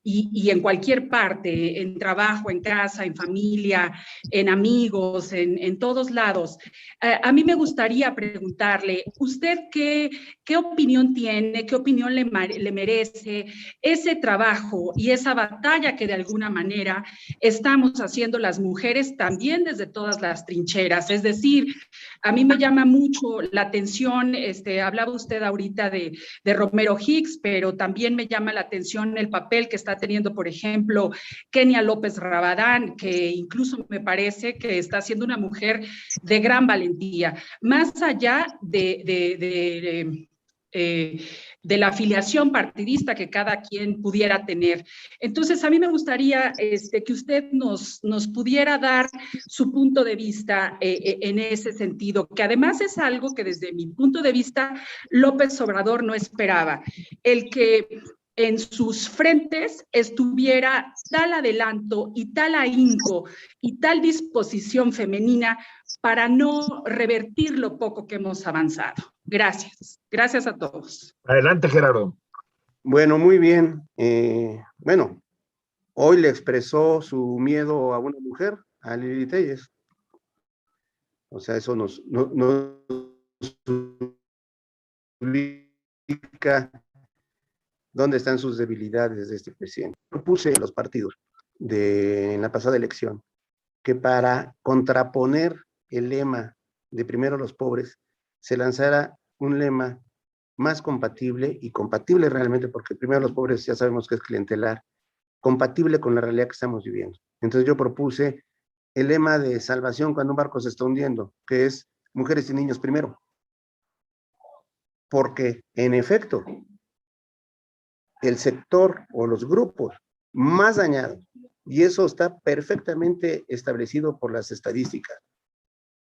y en cualquier parte, en trabajo, en casa, en familia, en amigos, en todos lados. A mí me gustaría preguntarle, ¿usted qué opinión tiene, qué opinión le merece ese trabajo y esa batalla que de alguna manera estamos haciendo las mujeres también desde todas las trincheras? Es decir, a mí me llama mucho la atención, hablaba usted ahorita de Romero Hicks, pero también me llama la atención el papel que está teniendo, por ejemplo, Kenia López Rabadán, que incluso me parece que está siendo una mujer de gran valentía. Más allá de de la afiliación partidista que cada quien pudiera tener. Entonces, a mí me gustaría que usted nos pudiera dar su punto de vista en ese sentido, que además es algo que desde mi punto de vista López Obrador no esperaba, el que en sus frentes estuviera tal adelanto y tal ahínco y tal disposición femenina para no revertir lo poco que hemos avanzado. Gracias. Gracias a todos. Adelante, Gerardo. Bueno, muy bien. Bueno, hoy le expresó su miedo a una mujer, a Lili Telles. O sea, eso nos ubica dónde están sus debilidades de este presidente. Propuse a los partidos en la pasada elección que para contraponer el lema de primero los pobres, se lanzara un lema más compatible, y compatible realmente, porque primero los pobres ya sabemos que es clientelar, compatible con la realidad que estamos viviendo. Entonces yo propuse el lema de salvación cuando un barco se está hundiendo, que es mujeres y niños primero. Porque, en efecto, el sector o los grupos más dañados, y eso está perfectamente establecido por las estadísticas,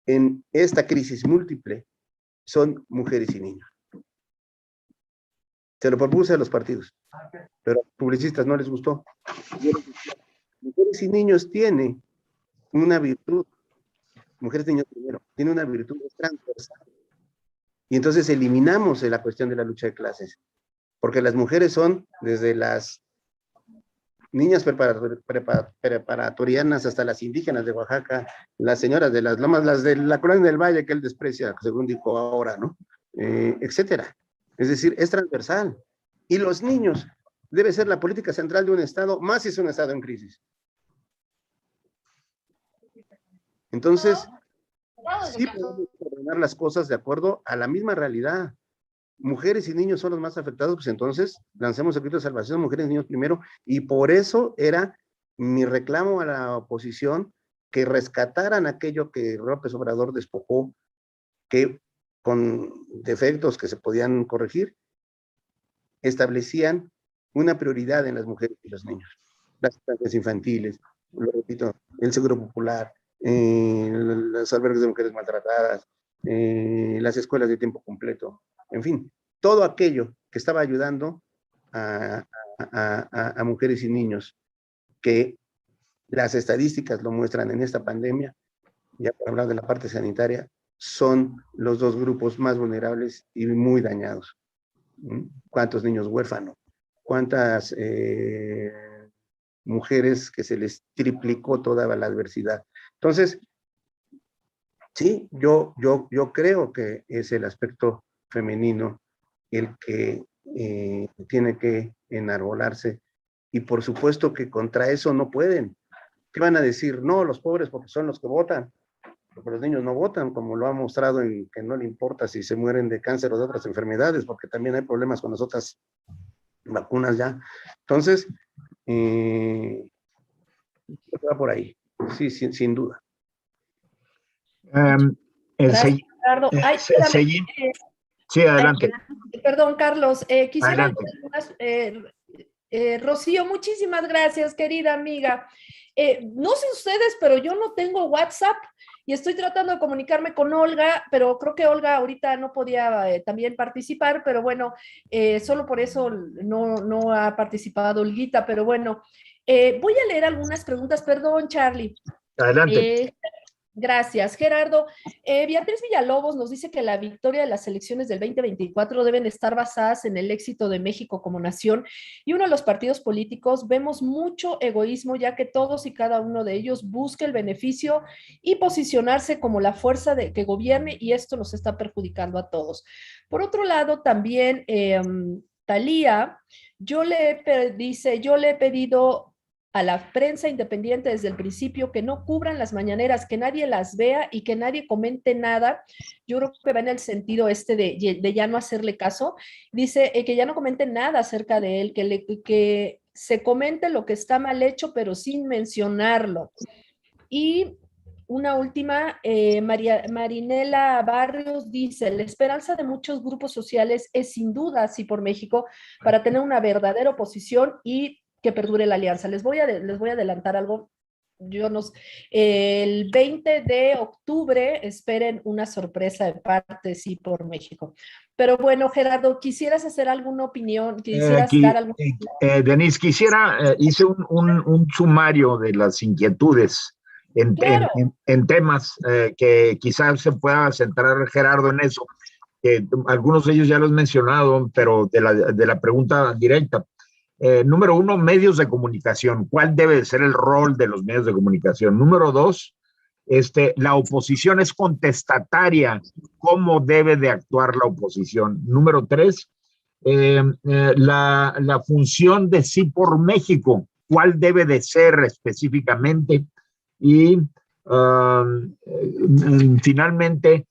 en esta crisis múltiple, son mujeres y niños. Se lo propuse a los partidos, pero a los publicistas no les gustó. Mujeres y niños tiene una virtud, mujeres y niños primero, tiene una virtud transversal. Y entonces eliminamos la cuestión de la lucha de clases, porque las mujeres son desde las niñas preparatorianas hasta las indígenas de Oaxaca, las señoras de las lomas, las de la colonia del Valle que él desprecia, según dijo ahora, ¿no? Etcétera. Es decir, es transversal. Y los niños debe ser la política central de un Estado, más si es un Estado en crisis. Entonces, sí podemos ordenar las cosas de acuerdo a la misma realidad. Mujeres y niños son los más afectados, pues entonces lancemos el grito de salvación, mujeres y niños primero, y por eso era mi reclamo a la oposición que rescataran aquello que López Obrador despojó, que con defectos que se podían corregir, establecían una prioridad en las mujeres y los niños. Las estancias infantiles, lo repito, el seguro popular, los albergues de mujeres maltratadas, las escuelas de tiempo completo, en fin, todo aquello que estaba ayudando a mujeres y niños, que las estadísticas lo muestran en esta pandemia, ya por hablar de la parte sanitaria, son los dos grupos más vulnerables y muy dañados. ¿Cuántos niños huérfanos? ¿Cuántas mujeres que se les triplicó toda la adversidad? Entonces, sí, yo creo que es el aspecto femenino el que tiene que enarbolarse, y por supuesto que contra eso no pueden. ¿Qué van a decir? No, los pobres porque son los que votan, porque los niños no votan, como lo ha mostrado en que no le importa si se mueren de cáncer o de otras enfermedades, porque también hay problemas con las otras vacunas ya. Entonces, va por ahí, sí, sin duda. Gracias, Ricardo. Ay, espérame. Sí, adelante. Perdón, Carlos. Quisiera Adelante. Rocío, muchísimas gracias, querida amiga. No sé ustedes, pero yo no tengo WhatsApp y estoy tratando de comunicarme con Olga, pero creo que Olga ahorita no podía también participar, pero bueno, solo por eso no ha participado Olguita, pero bueno, voy a leer algunas preguntas. Perdón, Charlie. Adelante. Gracias, Gerardo. Beatriz Villalobos nos dice que la victoria de las elecciones del 2024 deben estar basadas en el éxito de México como nación y uno de los partidos políticos vemos mucho egoísmo, ya que todos y cada uno de ellos busca el beneficio y posicionarse como la fuerza que gobierne, y esto nos está perjudicando a todos. Por otro lado, también Talía, dice, yo le he pedido a la prensa independiente desde el principio que no cubran las mañaneras, que nadie las vea y que nadie comente nada. Yo creo que va en el sentido de ya no hacerle caso. Dice que ya no comenten nada acerca de él, que se comente lo que está mal hecho, pero sin mencionarlo. Y una última, Marinela Barrios dice, la esperanza de muchos grupos sociales es sin duda Sí por México para tener una verdadera oposición y que perdure la alianza. Les voy a adelantar algo. El 20 de octubre esperen una sorpresa de parte de Sí por México. Pero bueno, Gerardo, ¿quisieras hacer alguna opinión? ¿Quisieras dar alguna opinión? Denise, hice un sumario de las inquietudes Claro. en temas que quizás se pueda centrar Gerardo en eso, que algunos de ellos ya los he mencionado, pero de la pregunta directa. Número uno, medios de comunicación. ¿Cuál debe ser el rol de los medios de comunicación? Número dos, la oposición es contestataria. ¿Cómo debe de actuar la oposición? Número tres, la función de Sí por México. ¿Cuál debe de ser específicamente? Y finalmente,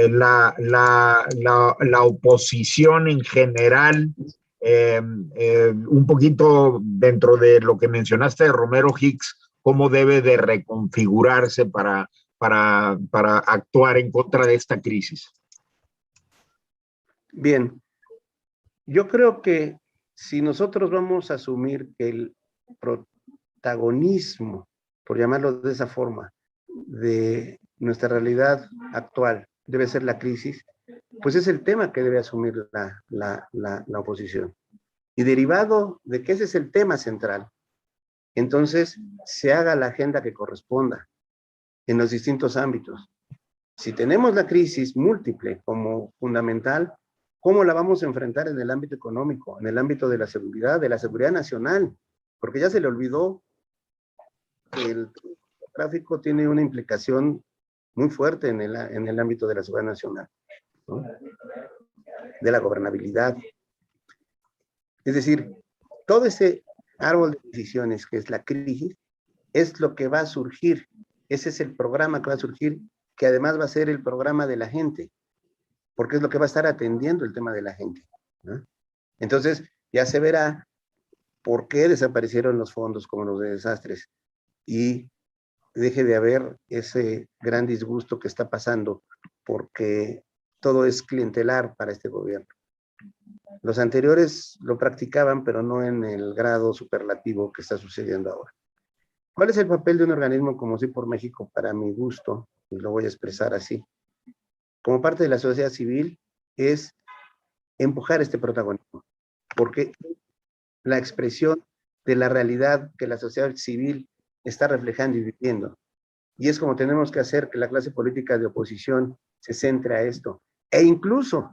la oposición en general, un poquito dentro de lo que mencionaste de Romero Hicks, cómo debe de reconfigurarse para actuar en contra de esta crisis. Bien, yo creo que si nosotros vamos a asumir que el protagonismo, por llamarlo de esa forma, de nuestra realidad actual debe ser la crisis, pues es el tema que debe asumir la oposición. Y derivado de que ese es el tema central, entonces se haga la agenda que corresponda en los distintos ámbitos. Si tenemos la crisis múltiple como fundamental, ¿cómo la vamos a enfrentar en el ámbito económico, en el ámbito de la seguridad nacional? Porque ya se le olvidó que el tráfico tiene una implicación muy fuerte en el ámbito de la seguridad nacional, ¿no? De la gobernabilidad. Es decir, todo ese árbol de decisiones que es la crisis, es lo que va a surgir. Ese es el programa que va a surgir, que además va a ser el programa de la gente, porque es lo que va a estar atendiendo el tema de la gente, ¿no? Entonces, ya se verá por qué desaparecieron los fondos como los de desastres y deje de haber ese gran disgusto que está pasando porque todo es clientelar para este gobierno. Los anteriores lo practicaban, pero no en el grado superlativo que está sucediendo ahora. ¿Cuál es el papel de un organismo como Sí por México para mi gusto? Y lo voy a expresar así. Como parte de la sociedad civil es empujar este protagonismo, porque la expresión de la realidad que la sociedad civil está reflejando y viviendo. Y es como tenemos que hacer que la clase política de oposición se centre a esto. E incluso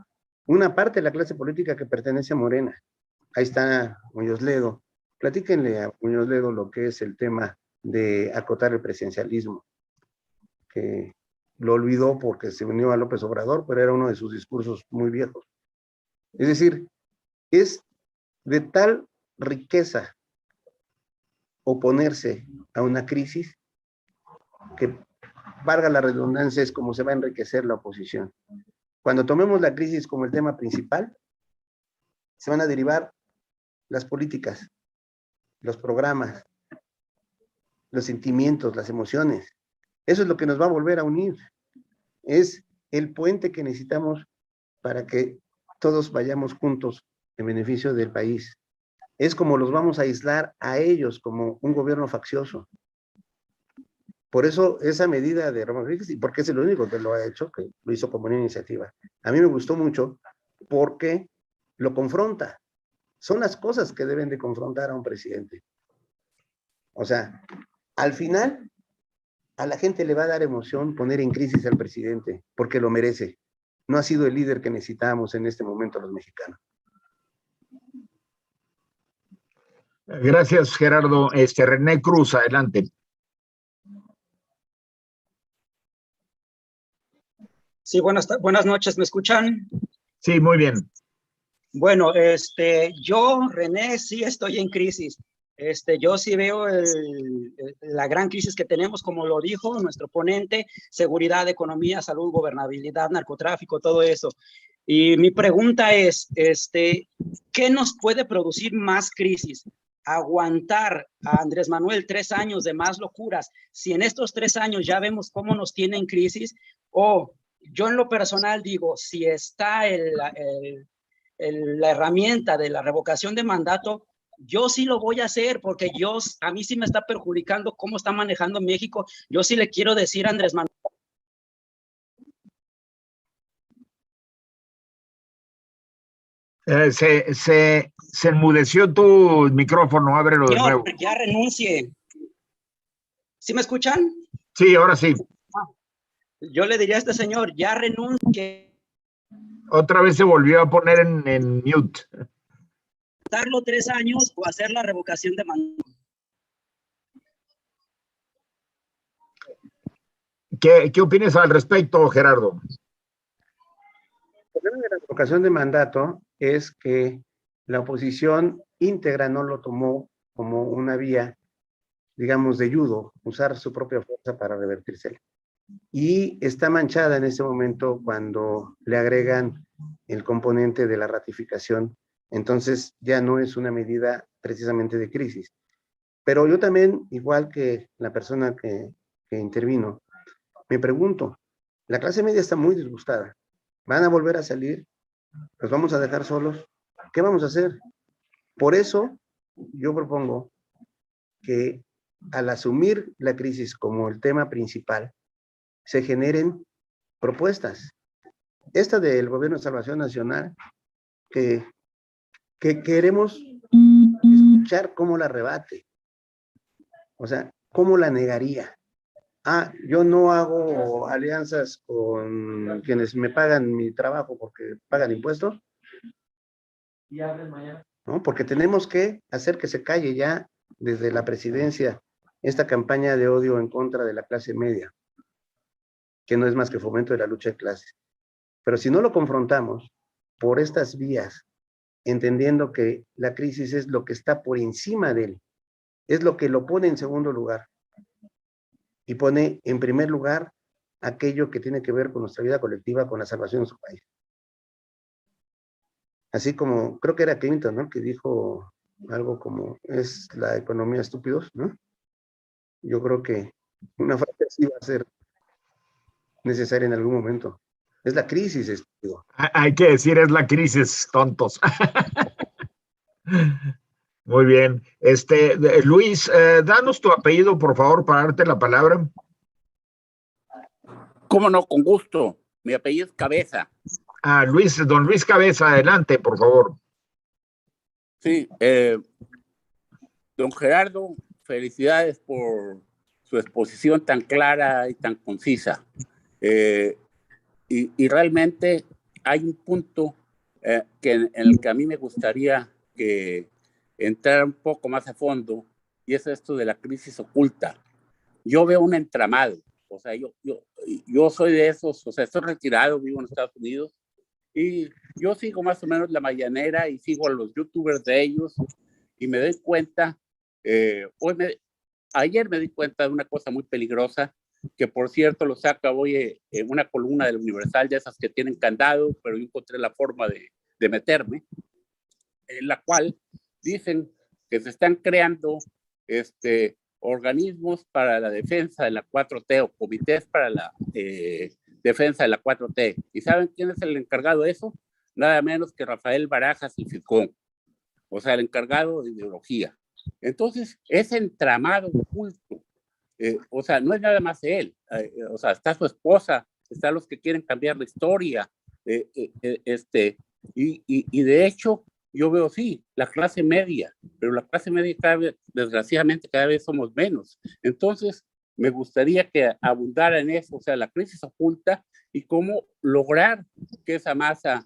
una parte de la clase política que pertenece a Morena. Ahí está Muñoz Ledo. Platíquenle a Muñoz Ledo lo que es el tema de acotar el presidencialismo, que lo olvidó porque se unió a López Obrador, pero era uno de sus discursos muy viejos. Es decir, es de tal riqueza oponerse a una crisis que, valga la redundancia, es como se va a enriquecer la oposición. Cuando tomemos la crisis como el tema principal, se van a derivar las políticas, los programas, los sentimientos, las emociones. Eso es lo que nos va a volver a unir. Es el puente que necesitamos para que todos vayamos juntos en beneficio del país. Es como los vamos a aislar a ellos como un gobierno faccioso. Por eso esa medida de Romero Hicks, y porque es el único que lo ha hecho, que lo hizo como una iniciativa, a mí me gustó mucho porque lo confronta. Son las cosas que deben de confrontar a un presidente. O sea, al final, a la gente le va a dar emoción poner en crisis al presidente, porque lo merece. No ha sido el líder que necesitábamos en este momento los mexicanos. Gracias, Gerardo. René Cruz, adelante. Sí, buenas noches, ¿me escuchan? Sí, muy bien. Bueno, yo, René, sí estoy en crisis. Yo sí veo la gran crisis que tenemos, como lo dijo nuestro ponente, seguridad, economía, salud, gobernabilidad, narcotráfico, todo eso. Y mi pregunta es, ¿qué nos puede producir más crisis? aguantar a Andrés Manuel 3 años de más locuras, si en estos 3 años ya vemos cómo nos tiene en crisis, o yo en lo personal digo, si está la herramienta de la revocación de mandato, yo sí lo voy a hacer, porque a mí sí me está perjudicando cómo está manejando México. Yo sí le quiero decir a Andrés Manuel. Se enmudeció tu micrófono, ábrelo de Señor, nuevo. ya renuncie. ¿Sí me escuchan? Sí, ahora sí. Yo le diría a este señor, ya renuncie. Otra vez se volvió a poner en mute. Darlo 3 años o hacer la revocación de mandato. ¿Qué opinas al respecto, Gerardo? El problema de la revocación de mandato es que la oposición íntegra no lo tomó como una vía, digamos, de judo, usar su propia fuerza para revertírsela. Y está manchada en ese momento cuando le agregan el componente de la ratificación. Entonces ya no es una medida precisamente de crisis. Pero yo también, igual que la persona que intervino, me pregunto, la clase media está muy disgustada. ¿Van a volver a salir? ¿Los vamos a dejar solos? ¿Qué vamos a hacer? Por eso yo propongo que al asumir la crisis como el tema principal, se generen propuestas. Esta del Gobierno de Salvación Nacional, que queremos escuchar cómo la rebate. O sea, cómo la negaría. Yo no hago alianzas con quienes me pagan mi trabajo porque pagan impuestos. ¿No? Porque tenemos que hacer que se calle ya desde la presidencia esta campaña de odio en contra de la clase media, que no es más que fomento de la lucha de clases. Pero si no lo confrontamos por estas vías, entendiendo que la crisis es lo que está por encima de él, es lo que lo pone en segundo lugar y pone en primer lugar aquello que tiene que ver con nuestra vida colectiva, con la salvación de su país. Así como, creo que era Clinton, ¿no?, que dijo algo como, es la economía estúpidos, ¿no? Yo creo que una frase así va a ser necesaria en algún momento. Es la crisis, estúpido. Hay que decir, es la crisis, tontos. Muy bien. Luis, danos tu apellido, por favor, para darte la palabra. ¿Cómo no? Con gusto. Mi apellido es Cabeza. Don Luis Cabeza, adelante, por favor. Sí, don Gerardo, felicidades por su exposición tan clara y tan concisa. Y realmente hay un punto en el que a mí me gustaría que entrar un poco más a fondo, y es esto de la crisis oculta. Yo veo un entramado, o sea, yo soy de esos, o sea, estoy retirado, vivo en Estados Unidos, y yo sigo más o menos la mañanera y sigo a los youtubers de ellos, y me doy cuenta, ayer me di cuenta de una cosa muy peligrosa, que por cierto lo saca hoy en una columna del Universal, de esas que tienen candado, pero yo encontré la forma de meterme, en la cual dicen que se están creando organismos para la defensa de la 4T o comités para la defensa de la 4T. ¿Y saben quién es el encargado de eso? Nada menos que Rafael Barajas y Ficón, o sea, el encargado de ideología. Entonces, ese entramado oculto, o sea, no es nada más él, o sea, está su esposa, están los que quieren cambiar la historia, y de hecho, yo veo, sí, la clase media, pero la clase media desgraciadamente, cada vez somos menos. Entonces, me gustaría que abundara en eso, o sea, la crisis oculta y cómo lograr que esa masa,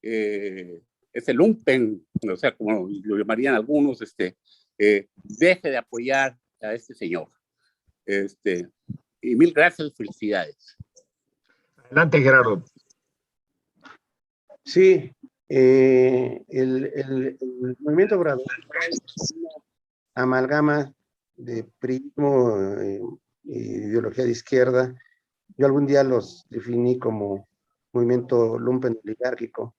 ese lumpen, o sea, como lo llamarían algunos, deje de apoyar a este señor. Y mil gracias y felicidades. Adelante, Gerardo. Sí, el movimiento Obrador es una amalgama de prismo, ideología de izquierda. Yo algún día los definí como movimiento lumpen oligárquico,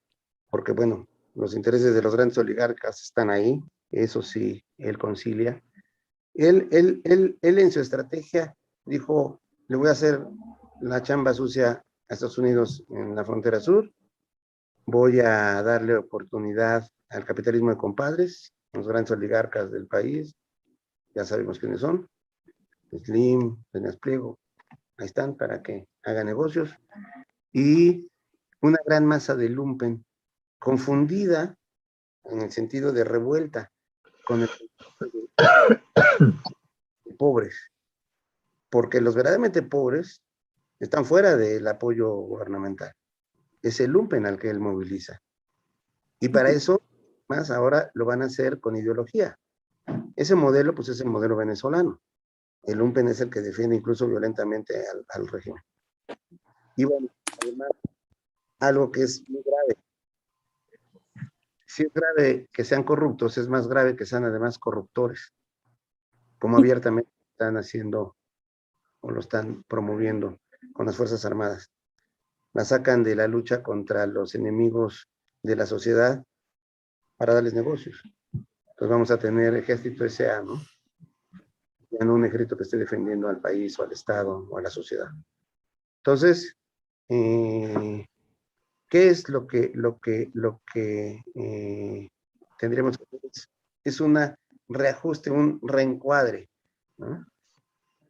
porque bueno, los intereses de los grandes oligarcas están ahí, eso sí, él concilia. Él en su estrategia dijo, le voy a hacer la chamba sucia a Estados Unidos en la frontera sur, voy a darle oportunidad al capitalismo de compadres, los grandes oligarcas del país, ya sabemos quiénes son, Slim, Peñas Pliego, ahí están para que hagan negocios, y una gran masa de lumpen, confundida en el sentido de revuelta con el pobres, porque los verdaderamente pobres están fuera del apoyo gubernamental. Es el lumpen al que él moviliza. Y para eso, más ahora lo van a hacer con ideología. Ese modelo, pues es el modelo venezolano. El lumpen es el que defiende incluso violentamente al régimen. Y bueno, además, algo que es muy grave. Si es grave que sean corruptos, es más grave que sean además corruptores, como abiertamente están haciendo o lo están promoviendo con las Fuerzas Armadas. La sacan de la lucha contra los enemigos de la sociedad para darles negocios. Entonces vamos a tener ejército S.A., ¿no? Ya no un ejército que esté defendiendo al país o al Estado o a la sociedad. Entonces, ¿qué es lo que tendríamos que hacer? Es un reajuste, un reencuadre, ¿no?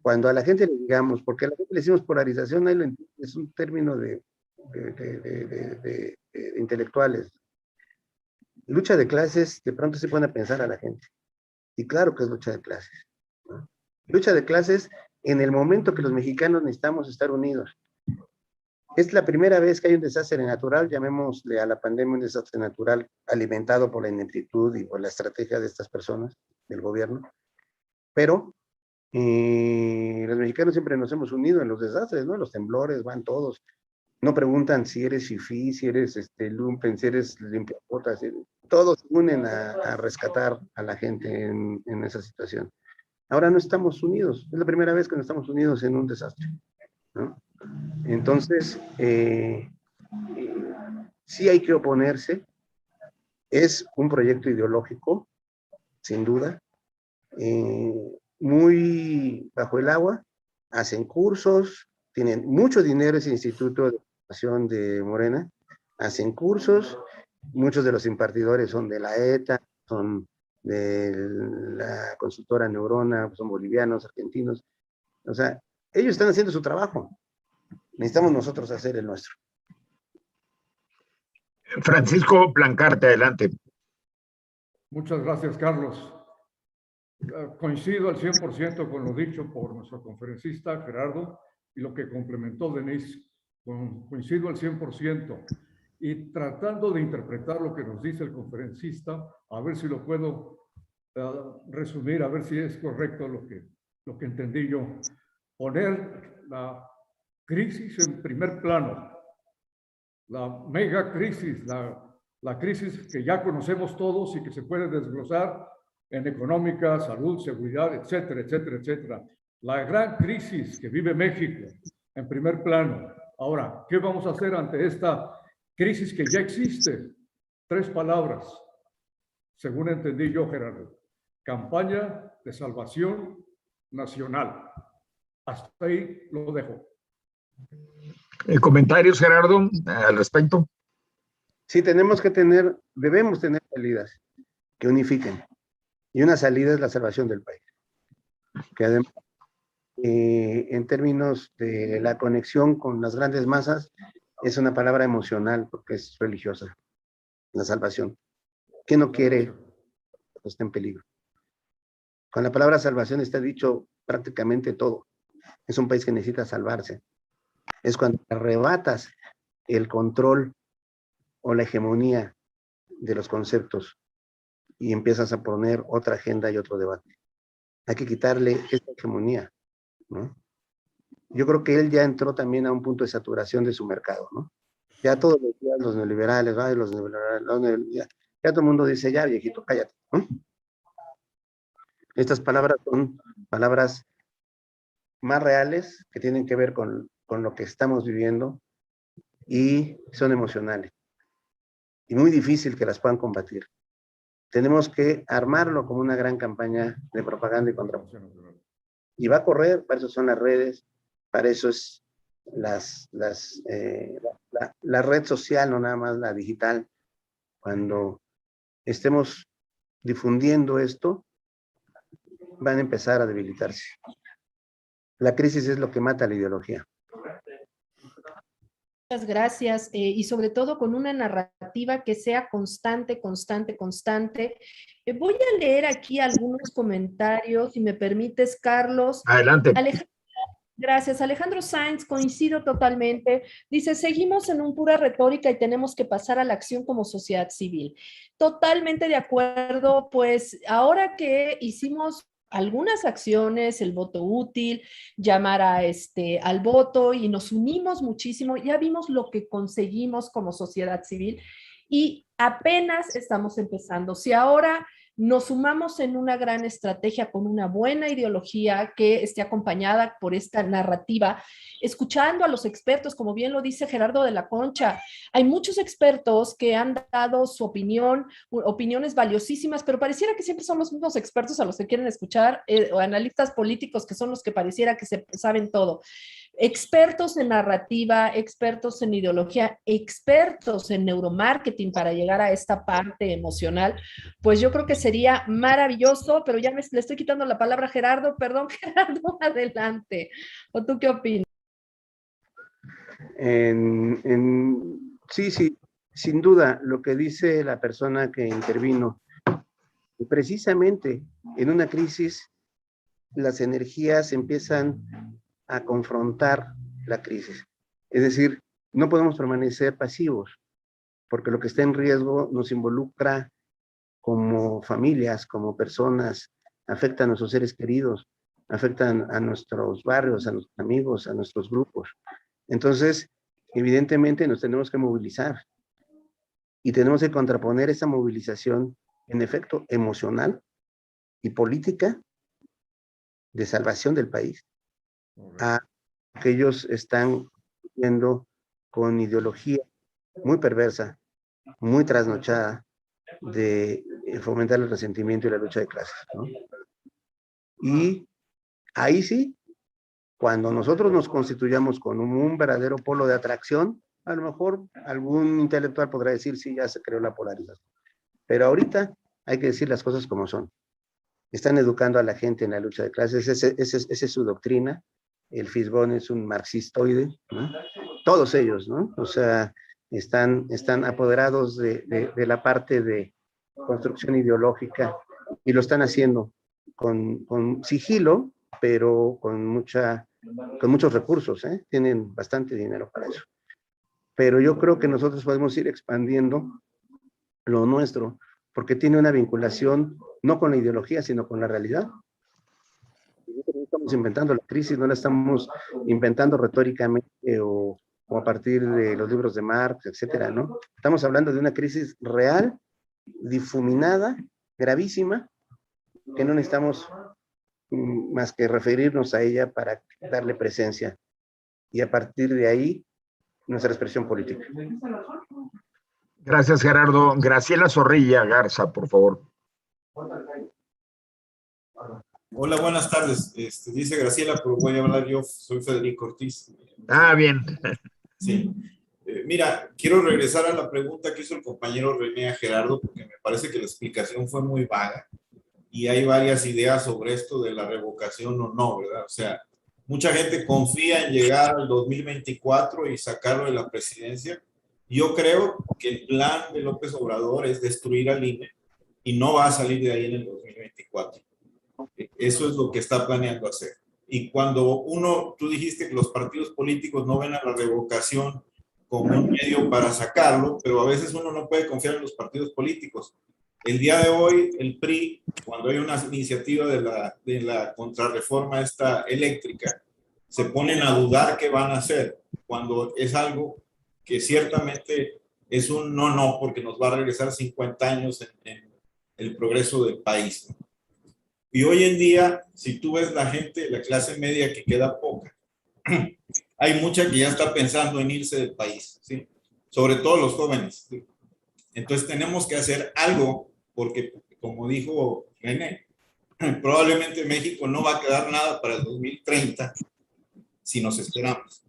Cuando a la gente le digamos, porque a la gente le decimos polarización, ahí es un término de intelectuales. Lucha de clases, de pronto se pone a pensar a la gente. Y claro que es lucha de clases, ¿no? Lucha de clases en el momento que los mexicanos necesitamos estar unidos. Es la primera vez que hay un desastre natural, llamémosle a la pandemia un desastre natural alimentado por la ineptitud y por la estrategia de estas personas, del gobierno. Pero los mexicanos siempre nos hemos unido en los desastres, ¿no? Los temblores van todos. No preguntan si eres fifí, si eres lumpen, si eres limpiabotas. Todos se unen a rescatar a la gente en esa situación. Ahora no estamos unidos. Es la primera vez que no estamos unidos en un desastre, ¿no? Entonces, sí hay que oponerse. Es un proyecto ideológico, sin duda. Muy bajo el agua, hacen cursos, tienen mucho dinero ese Instituto de Formación de Morena, hacen cursos, muchos de los impartidores son de la ETA, son de la consultora Neurona, son bolivianos, argentinos, o sea, ellos están haciendo su trabajo, necesitamos nosotros hacer el nuestro. Francisco Blancarte, adelante. Muchas gracias, Carlos. Coincido al 100% con lo dicho por nuestro conferencista Gerardo y lo que complementó Denise. Coincido al 100%. Y tratando de interpretar lo que nos dice el conferencista, a ver si lo puedo resumir, a ver si es correcto lo que entendí yo. Poner la crisis en primer plano, la mega crisis, la crisis que ya conocemos todos y que se puede desglosar en económica, salud, seguridad, etcétera, etcétera, etcétera. La gran crisis que vive México en primer plano. Ahora, ¿qué vamos a hacer ante esta crisis que ya existe? 3 palabras, según entendí yo, Gerardo. Campaña de salvación nacional. Hasta ahí lo dejo. ¿Comentarios, Gerardo, al respecto? Sí, debemos tener salidas que unifiquen. Y una salida es la salvación del país. Que además, en términos de la conexión con las grandes masas, es una palabra emocional porque es religiosa. La salvación. ¿Quién no quiere que esté en peligro? Con la palabra salvación está dicho prácticamente todo. Es un país que necesita salvarse. Es cuando arrebatas el control o la hegemonía de los conceptos y empiezas a poner otra agenda y otro debate. Hay que quitarle esta hegemonía, ¿no? Yo creo que él ya entró también a un punto de saturación de su mercado, ¿no? Ya todos los días los neoliberales, ya todo el mundo dice, ya viejito, cállate, ¿no? Estas palabras son palabras más reales que tienen que ver con lo que estamos viviendo y son emocionales. Y muy difícil que las puedan combatir. tenemos que armarlo como una gran campaña de propaganda y contraposición. Y va a correr, para eso son las redes, para eso es la red social, no nada más la digital. Cuando estemos difundiendo esto, van a empezar a debilitarse. La crisis es lo que mata la ideología. Muchas gracias, y sobre todo con una narrativa que sea constante. Voy a leer aquí algunos comentarios, si me permites, Carlos. Adelante. Gracias. Alejandro Sainz, coincido totalmente. Dice, seguimos en un pura retórica y tenemos que pasar a la acción como sociedad civil. Totalmente de acuerdo, pues ahora que hicimos algunas acciones, el voto útil, llamar al voto y nos unimos muchísimo, ya vimos lo que conseguimos como sociedad civil y apenas estamos empezando. Si ahora nos sumamos en una gran estrategia con una buena ideología que esté acompañada por esta narrativa, escuchando a los expertos, como bien lo dice Gerardo de la Concha, hay muchos expertos que han dado su opinión, opiniones valiosísimas, pero pareciera que siempre son los mismos expertos a los que quieren escuchar, o analistas políticos que son los que pareciera que se saben todo. Expertos en narrativa, expertos en ideología, expertos en neuromarketing para llegar a esta parte emocional, pues yo creo que sería maravilloso, pero ya le estoy quitando la palabra a Gerardo. Perdón, Gerardo, adelante. ¿O tú qué opinas? Sí, sin duda, lo que dice la persona que intervino, precisamente en una crisis, las energías empiezan a confrontar la crisis. Es decir, no podemos permanecer pasivos, porque lo que está en riesgo nos involucra como familias, como personas, afecta a nuestros seres queridos, afectan a nuestros barrios, a nuestros amigos, a nuestros grupos. Entonces, evidentemente nos tenemos que movilizar y tenemos que contraponer esa movilización, en efecto, emocional y política de salvación del país a que ellos están yendo con ideología muy perversa, muy trasnochada de fomentar el resentimiento y la lucha de clases, ¿no? Y ahí sí, cuando nosotros nos constituyamos con un verdadero polo de atracción, a lo mejor algún intelectual podrá decir, sí, ya se creó la polarización. Pero ahorita hay que decir las cosas como son. Están educando a la gente en la lucha de clases, esa es su doctrina. El Fisgón es un marxistoide, ¿no? Todos ellos, ¿no? O sea, están apoderados de la parte de construcción ideológica y lo están haciendo con sigilo, pero con muchos recursos, ¿eh? Tienen bastante dinero para eso. Pero yo creo que nosotros podemos ir expandiendo lo nuestro, porque tiene una vinculación no con la ideología, sino con la realidad. No estamos inventando la crisis, no la estamos inventando retóricamente o a partir de los libros de Marx, etcétera, ¿no? Estamos hablando de una crisis real, difuminada, gravísima, que no necesitamos más que referirnos a ella para darle presencia y a partir de ahí nuestra expresión política. Gracias, Gerardo. Graciela Zorrilla Garza, por favor. Hola, buenas tardes. Dice Graciela, pero voy a hablar yo. Soy Federico Ortiz. Ah, bien. Sí. Mira, quiero regresar a la pregunta que hizo el compañero René a Gerardo, porque me parece que la explicación fue muy vaga y hay varias ideas sobre esto de la revocación o no, ¿verdad? O sea, mucha gente confía en llegar al 2024 y sacarlo de la presidencia. Yo creo que el plan de López Obrador es destruir al INE y no va a salir de ahí en el 2024. Eso es lo que está planeando hacer. Y cuando tú dijiste que los partidos políticos no ven a la revocación como un medio para sacarlo, pero a veces uno no puede confiar en los partidos políticos. El día de hoy, el PRI, cuando hay una iniciativa de la contrarreforma esta eléctrica, se ponen a dudar qué van a hacer, cuando es algo que ciertamente es un no, porque nos va a regresar 50 años en el progreso del país, ¿no? Y hoy en día, si tú ves la gente, la clase media que queda poca, hay mucha que ya está pensando en irse del país, ¿sí? Sobre todo los jóvenes, ¿sí? Entonces tenemos que hacer algo porque como dijo René, probablemente México no va a quedar nada para el 2030 si nos esperamos.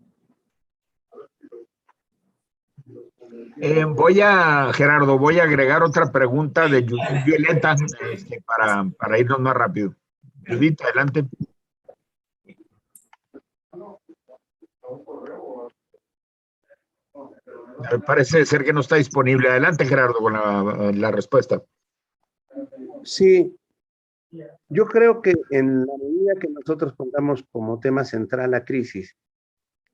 Gerardo, voy a agregar otra pregunta de Judith Violeta para irnos más rápido. Judith, adelante. Parece ser que no está disponible. Adelante, Gerardo, con la respuesta. Sí, yo creo que en la medida que nosotros pongamos como tema central la crisis,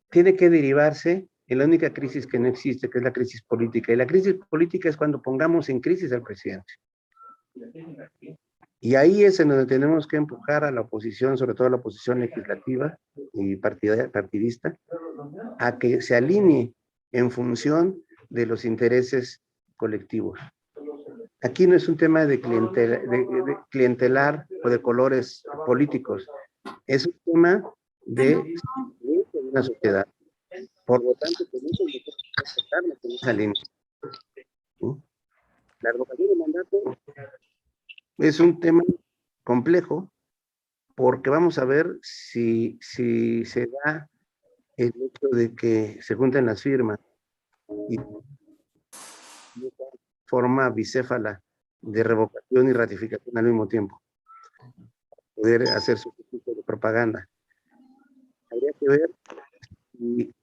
tiene que derivarse en la única crisis que no existe, que es la crisis política. Y la crisis política es cuando pongamos en crisis al presidente. Y ahí es en donde tenemos que empujar a la oposición, sobre todo a la oposición legislativa y partidista, a que se alinee en función de los intereses colectivos. Aquí no es un tema de clientelar o de colores políticos, es un tema de una sociedad. Por lo tanto, tenemos que aceptarnos en esa línea. La revocación de mandato es un tema complejo porque vamos a ver si se da el hecho de que se junten las firmas y forma bicéfala de revocación y ratificación al mismo tiempo. Poder hacer su tipo de propaganda. Habría que ver si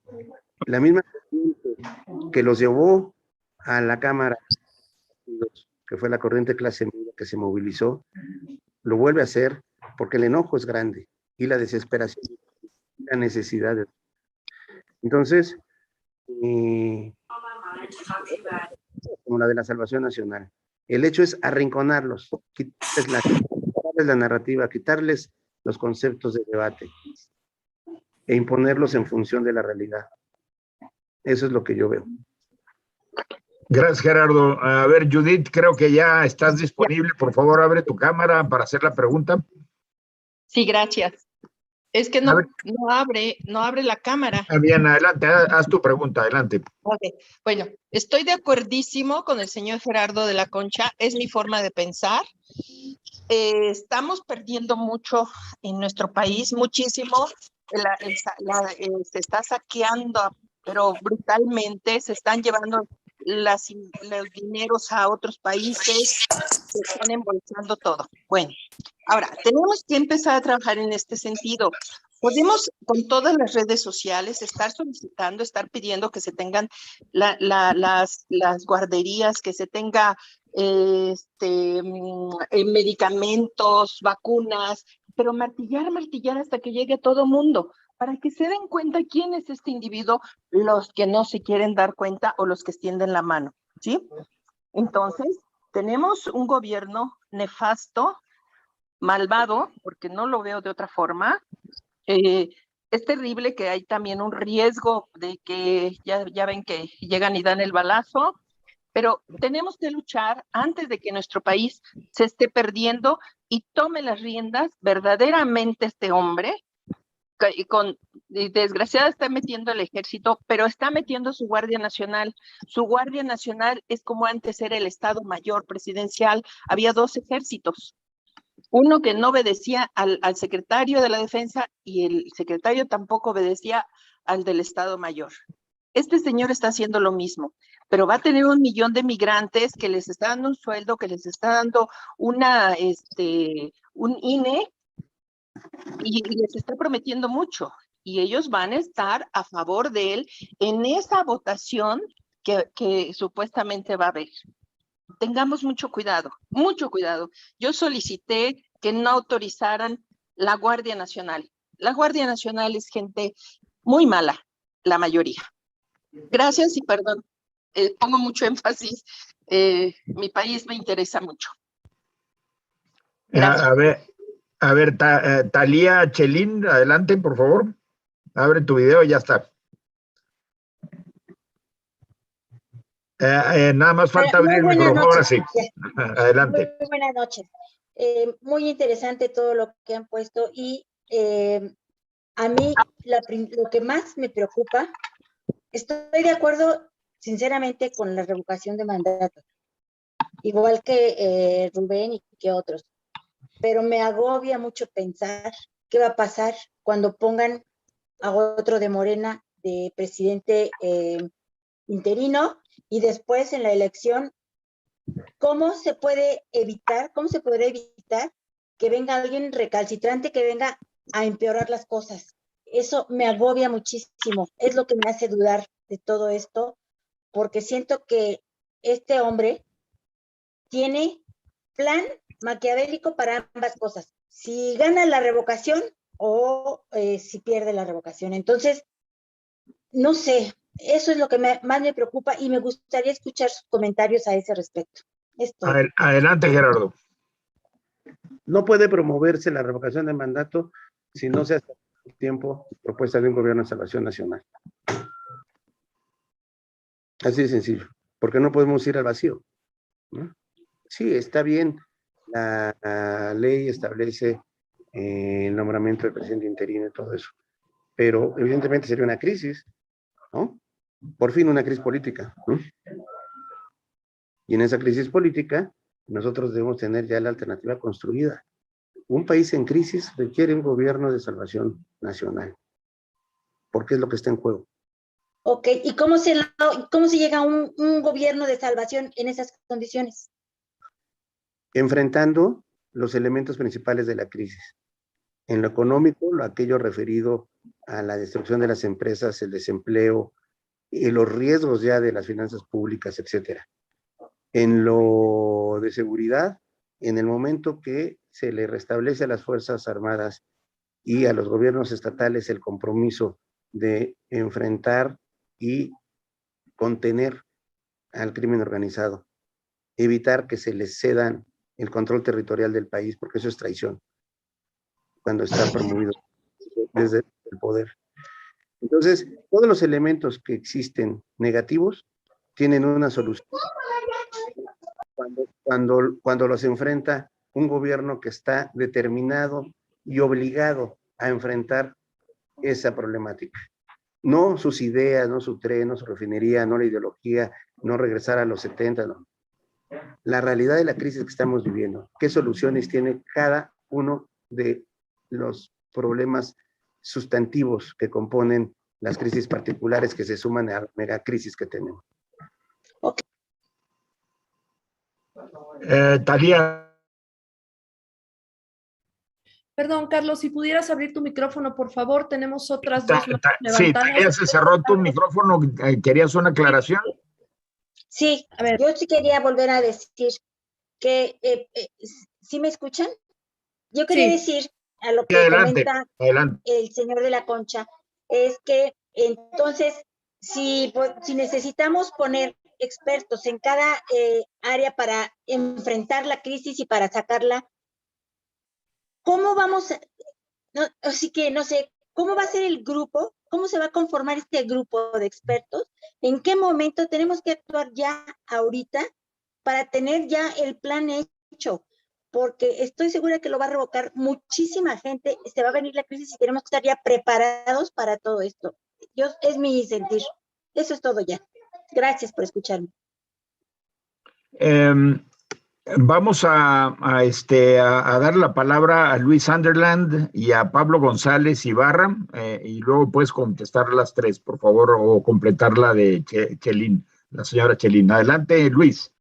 la misma que los llevó a la Cámara, que fue la corriente clase media que se movilizó, lo vuelve a hacer porque el enojo es grande y la desesperación y la necesidad de... Entonces, como la de la Salvación Nacional, el hecho es arrinconarlos, quitarles la narrativa, quitarles los conceptos de debate e imponerlos en función de la realidad. Eso es lo que yo veo. Gracias, Gerardo. A ver, Judith, creo que ya estás disponible. Por favor, abre tu cámara para hacer la pregunta. Sí, gracias. Es que no abre la cámara. Bien, adelante, haz tu pregunta, adelante. Okay. Bueno, estoy de acuerdísimo con el señor Gerardo de la Concha, es mi forma de pensar. Estamos perdiendo mucho en nuestro país, muchísimo. Se está saqueando, pero brutalmente, se están llevando los dineros a otros países, se están embolsando todo. Bueno, ahora, tenemos que empezar a trabajar en este sentido. Podemos, con todas las redes sociales, estar solicitando, estar pidiendo que se tengan las guarderías, que se tenga medicamentos, vacunas, pero martillar hasta que llegue a todo mundo, para que se den cuenta quién es este individuo, los que no se quieren dar cuenta o los que extienden la mano, ¿sí? Entonces, tenemos un gobierno nefasto, malvado, porque no lo veo de otra forma. Es terrible que hay también un riesgo de que ya ven que llegan y dan el balazo, pero tenemos que luchar antes de que nuestro país se esté perdiendo y tome las riendas verdaderamente este hombre. Desgraciadamente está metiendo el ejército, pero está metiendo su Guardia Nacional. Su Guardia Nacional es como antes era el Estado Mayor Presidencial, había 2 ejércitos. Uno que no obedecía al secretario de la Defensa y el secretario tampoco obedecía al del Estado Mayor. Este señor está haciendo lo mismo, pero va a tener 1 millón de migrantes que les está dando un sueldo, que les está dando un INE y les está prometiendo mucho. Y ellos van a estar a favor de él en esa votación que supuestamente va a haber. Tengamos mucho cuidado, mucho cuidado. Yo solicité que no autorizaran la Guardia Nacional. La Guardia Nacional es gente muy mala, la mayoría. Gracias y perdón, pongo mucho énfasis. Mi país me interesa mucho. A ver, Talía Chelín, adelante, por favor. Abre tu video y ya está. Nada más falta abrir el micrófono, ahora sí. Adelante. Muy buenas noches. Muy interesante todo lo que han puesto y a mí lo que más me preocupa, estoy de acuerdo sinceramente con la revocación de mandato, igual que Rubén y que otros. Pero me agobia mucho pensar qué va a pasar cuando pongan a otro de Morena de presidente interino y después en la elección, ¿cómo se podrá evitar que venga alguien recalcitrante que venga a empeorar las cosas? Eso me agobia muchísimo, es lo que me hace dudar de todo esto, porque siento que este hombre tiene plan maquiavélico para ambas cosas, si gana la revocación o si pierde la revocación. Entonces, no sé, eso es lo que más me preocupa y me gustaría escuchar sus comentarios a ese respecto. Adelante, Gerardo. No puede promoverse la revocación de mandato si no se hace al tiempo propuesta de un gobierno de salvación nacional. Así de sencillo, porque no podemos ir al vacío, ¿no? Sí, está bien, la ley establece el nombramiento del presidente interino y todo eso, pero evidentemente sería una crisis, ¿no? Por fin una crisis política, ¿no? Y en esa crisis política, nosotros debemos tener ya la alternativa construida. Un país en crisis requiere un gobierno de salvación nacional, porque es lo que está en juego. Ok, ¿y cómo se llega a un gobierno de salvación en esas condiciones? Enfrentando los elementos principales de la crisis. En lo económico, aquello referido a la destrucción de las empresas, el desempleo, y los riesgos ya de las finanzas públicas, etcétera. En lo de seguridad, en el momento que se le restablece a las Fuerzas Armadas y a los gobiernos estatales el compromiso de enfrentar y contener al crimen organizado, evitar que se les cedan el control territorial del país, porque eso es traición, cuando está promovido desde el poder. Entonces, todos los elementos que existen negativos tienen una solución. Cuando los enfrenta un gobierno que está determinado y obligado a enfrentar esa problemática. No sus ideas, no su tren, no su refinería, no la ideología, no regresar a los 70, no. La realidad de la crisis que estamos viviendo, qué soluciones tiene cada uno de los problemas sustantivos que componen las crisis particulares que se suman a la megacrisis que tenemos. Okay. Talía. Perdón, Carlos, si pudieras abrir tu micrófono, por favor, tenemos otras dos manos levantadas. Sí, Talía, se cerró tu micrófono, ¿querías una aclaración? Sí, a ver, yo sí quería volver a decir que, ¿sí me escuchan? Yo quería decir a lo que comenta el señor de la Concha, es que entonces, si necesitamos poner expertos en cada área para enfrentar la crisis y para sacarla, ¿cómo vamos así que no sé, cómo va a ser el grupo? ¿Cómo se va a conformar este grupo de expertos? ¿En qué momento tenemos que actuar ya ahorita para tener ya el plan hecho? Porque estoy segura que lo va a revocar muchísima gente, se va a venir la crisis y tenemos que estar ya preparados para todo esto. Es mi sentir. Eso es todo ya. Gracias por escucharme. Vamos a dar la palabra a Luis Sunderland y a Pablo González Ibarra, y luego puedes contestar las tres, por favor, o completar la de Chelín, la señora Chelín. Adelante, Luis.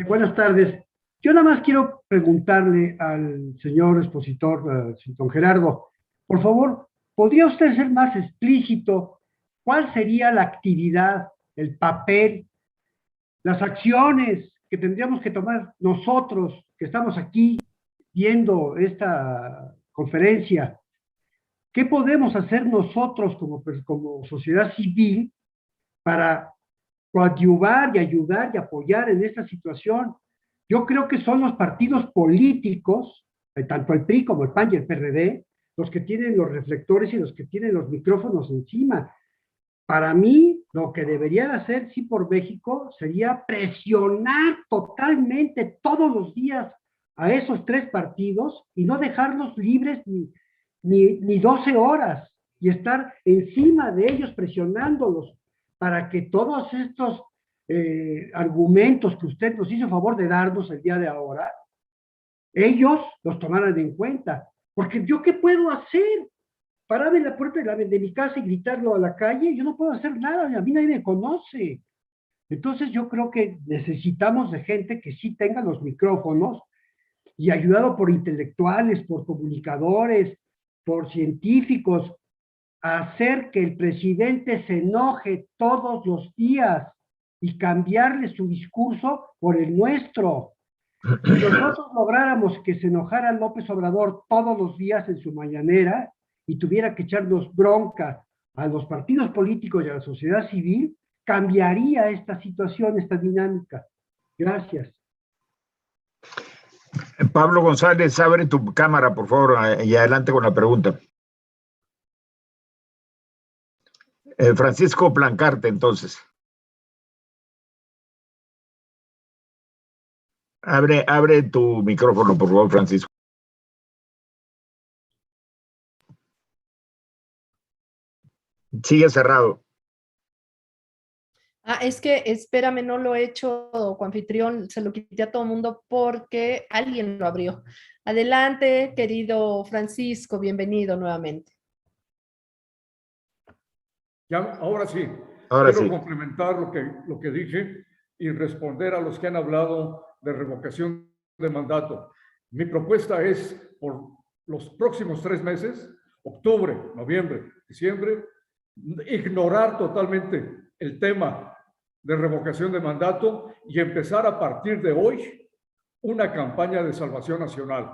Buenas tardes. Yo nada más quiero preguntarle al señor expositor, don Gerardo, por favor, ¿podría usted ser más explícito cuál sería la actividad, el papel, las acciones que tendríamos que tomar nosotros que estamos aquí viendo esta conferencia? ¿Qué podemos hacer nosotros como sociedad civil para coadyuvar y ayudar y apoyar en esta situación? Yo creo que son los partidos políticos, tanto el PRI como el PAN y el PRD, los que tienen los reflectores y los que tienen los micrófonos encima. Para mí, lo que deberían hacer, sí, por México, sería presionar totalmente todos los días a esos tres partidos y no dejarlos libres ni 12 horas y estar encima de ellos presionándolos para que todos estos argumentos que usted nos hizo favor de darnos el día de ahora, ellos los tomaran en cuenta. Porque yo, ¿qué puedo hacer? Parar en la puerta de mi casa y gritarlo a la calle, yo no puedo hacer nada, a mí nadie me conoce. Entonces yo creo que necesitamos de gente que sí tenga los micrófonos y ayudado por intelectuales, por comunicadores, por científicos, a hacer que el presidente se enoje todos los días y cambiarle su discurso por el nuestro. Si nosotros lográramos que se enojara López Obrador todos los días en su mañanera y tuviera que echarnos bronca a los partidos políticos y a la sociedad civil, cambiaría esta situación, esta dinámica. Gracias. Pablo González, abre tu cámara, por favor, y adelante con la pregunta. Francisco Plancarte, entonces. Abre tu micrófono, por favor, Francisco. Sigue cerrado. Es que, espérame, no lo he hecho, coanfitrión, se lo quité a todo el mundo porque alguien lo abrió. Adelante, querido Francisco, bienvenido nuevamente. Ya, ahora sí. Ahora Quiero sí. complementar lo que dije y responder a los que han hablado de revocación de mandato. Mi propuesta es, por los próximos 3 meses, octubre, noviembre, diciembre, ignorar totalmente el tema de revocación de mandato y empezar a partir de hoy una campaña de salvación nacional.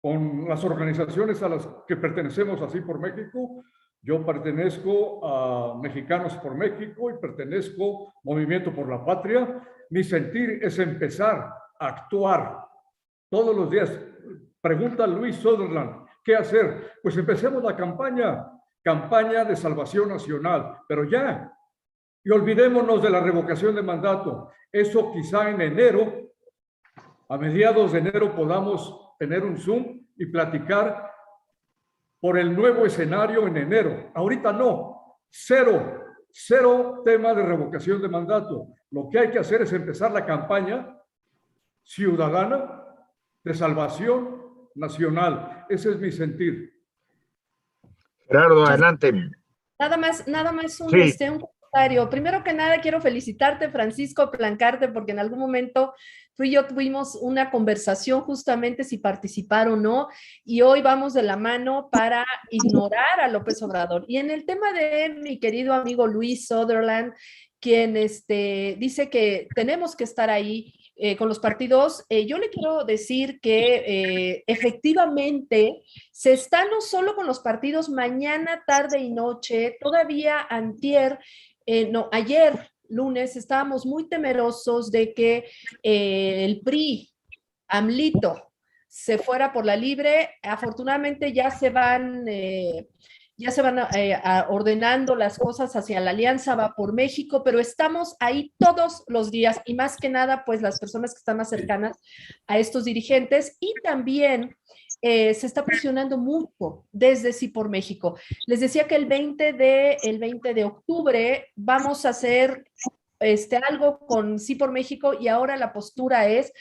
Con las organizaciones a las que pertenecemos, así por México, yo pertenezco a Mexicanos por México y pertenezco Movimiento por la Patria. Mi sentir es empezar a actuar todos los días. Pregunta Luis Sutherland, ¿qué hacer? Pues empecemos la campaña de salvación nacional, pero ya. Y olvidémonos de la revocación de mandato. Eso quizá en enero, a mediados de enero, podamos tener un Zoom y platicar por el nuevo escenario en enero. Ahorita no. Cero tema de revocación de mandato. Lo que hay que hacer es empezar la campaña ciudadana de salvación nacional. Ese es mi sentir. Gerardo, adelante. Nada más un, Sí. un comentario. Primero que nada, quiero felicitarte, Francisco Plancarte, porque en algún momento tú y yo tuvimos una conversación justamente si participar o no, y hoy vamos de la mano para ignorar a López Obrador. Y en el tema de mi querido amigo Luis Sutherland, quien dice que tenemos que estar ahí con los partidos, yo le quiero decir que efectivamente se está no solo con los partidos mañana, tarde y noche, todavía ayer lunes estábamos muy temerosos de que el PRI, AMLito, se fuera por la libre. Afortunadamente ya se van ordenando las cosas hacia la Alianza Va por México, pero estamos ahí todos los días y más que nada, pues las personas que están más cercanas a estos dirigentes y también se está presionando mucho desde Sí por México. Les decía que el 20 de octubre vamos a hacer algo con Sí por México y ahora la postura es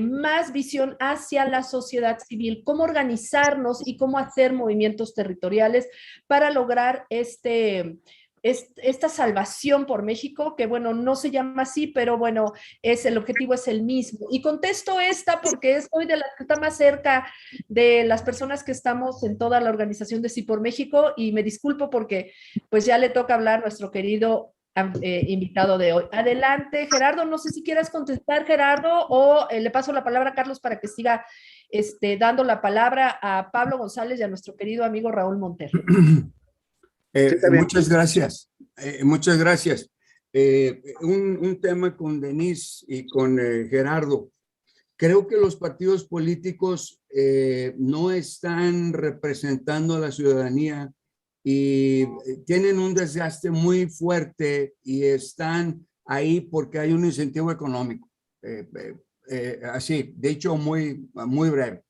más visión hacia la sociedad civil, cómo organizarnos y cómo hacer movimientos territoriales para lograr esta salvación por México, que bueno, no se llama así, pero bueno, el objetivo es el mismo. Y contesto esta porque soy de la que está más cerca de las personas que estamos en toda la organización de Sí por México y me disculpo porque pues ya le toca hablar a nuestro querido invitado de hoy. Adelante, Gerardo, no sé si quieras contestar, Gerardo, o le paso la palabra a Carlos para que siga dando la palabra a Pablo González y a nuestro querido amigo Raúl Montero. Muchas gracias. Muchas gracias. Un tema con Denise y con Gerardo. Creo que los partidos políticos no están representando a la ciudadanía y tienen un desgaste muy fuerte y están ahí porque hay un incentivo económico. Así, de hecho, muy breve.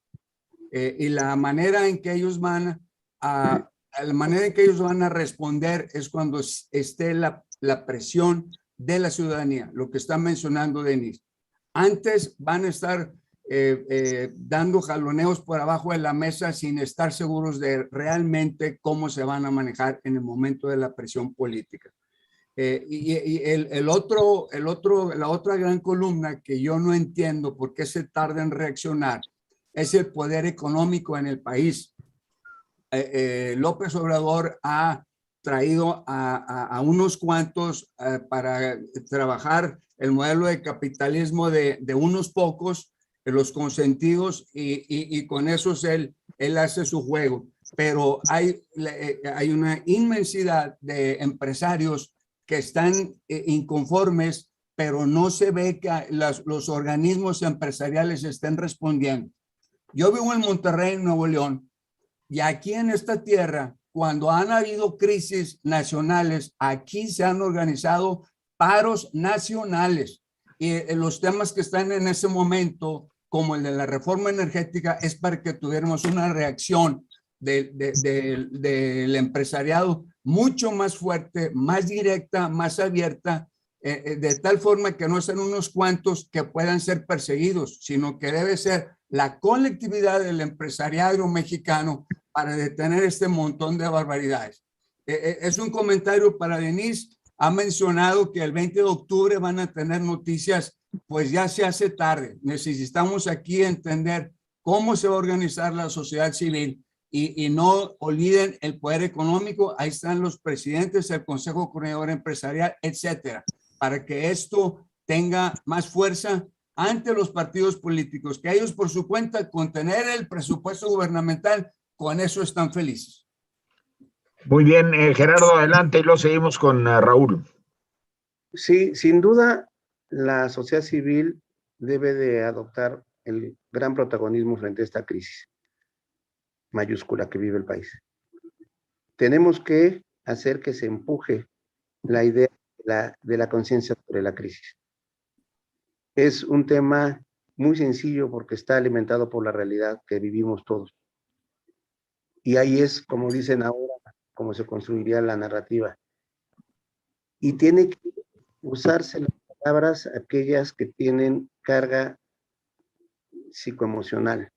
Y la manera en que ellos van a responder es cuando esté la presión de la ciudadanía, lo que está mencionando Denise. Antes van a estar dando jaloneos por abajo de la mesa sin estar seguros de realmente cómo se van a manejar en el momento de la presión política. La otra gran columna que yo no entiendo por qué se tarda en reaccionar es el poder económico en el país. López Obrador ha traído a unos cuantos para trabajar el modelo de capitalismo de unos pocos, los consentidos, y con esos él hace su juego. Pero hay una inmensidad de empresarios que están inconformes, pero no se ve que los organismos empresariales estén respondiendo. Yo vivo en Monterrey, Nuevo León, y aquí en esta tierra, cuando han habido crisis nacionales, aquí se han organizado paros nacionales. Y los temas que están en ese momento, como el de la reforma energética, es para que tuviéramos una reacción del empresariado mucho más fuerte, más directa, más abierta, de tal forma que no sean unos cuantos que puedan ser perseguidos, sino que debe ser la colectividad del empresariado mexicano para detener este montón de barbaridades. Es un comentario para Denise. Ha mencionado que el 20 de octubre van a tener noticias, pues ya se hace tarde. Necesitamos aquí entender cómo se va a organizar la sociedad civil y no olviden el poder económico. Ahí están los presidentes, el Consejo Coordinador Empresarial, etcétera, para que esto tenga más fuerza ante los partidos políticos, que ellos por su cuenta, con tener el presupuesto gubernamental, con eso están felices. Muy bien, Gerardo, adelante y lo seguimos con Raúl. Sí, sin duda, la sociedad civil debe de adoptar el gran protagonismo frente a esta crisis mayúscula que vive el país. Tenemos que hacer que se empuje la idea de la conciencia sobre la crisis. Es un tema muy sencillo porque está alimentado por la realidad que vivimos todos. Y ahí es, como dicen ahora, cómo se construiría la narrativa. Y tiene que usarse las palabras aquellas que tienen carga psicoemocional.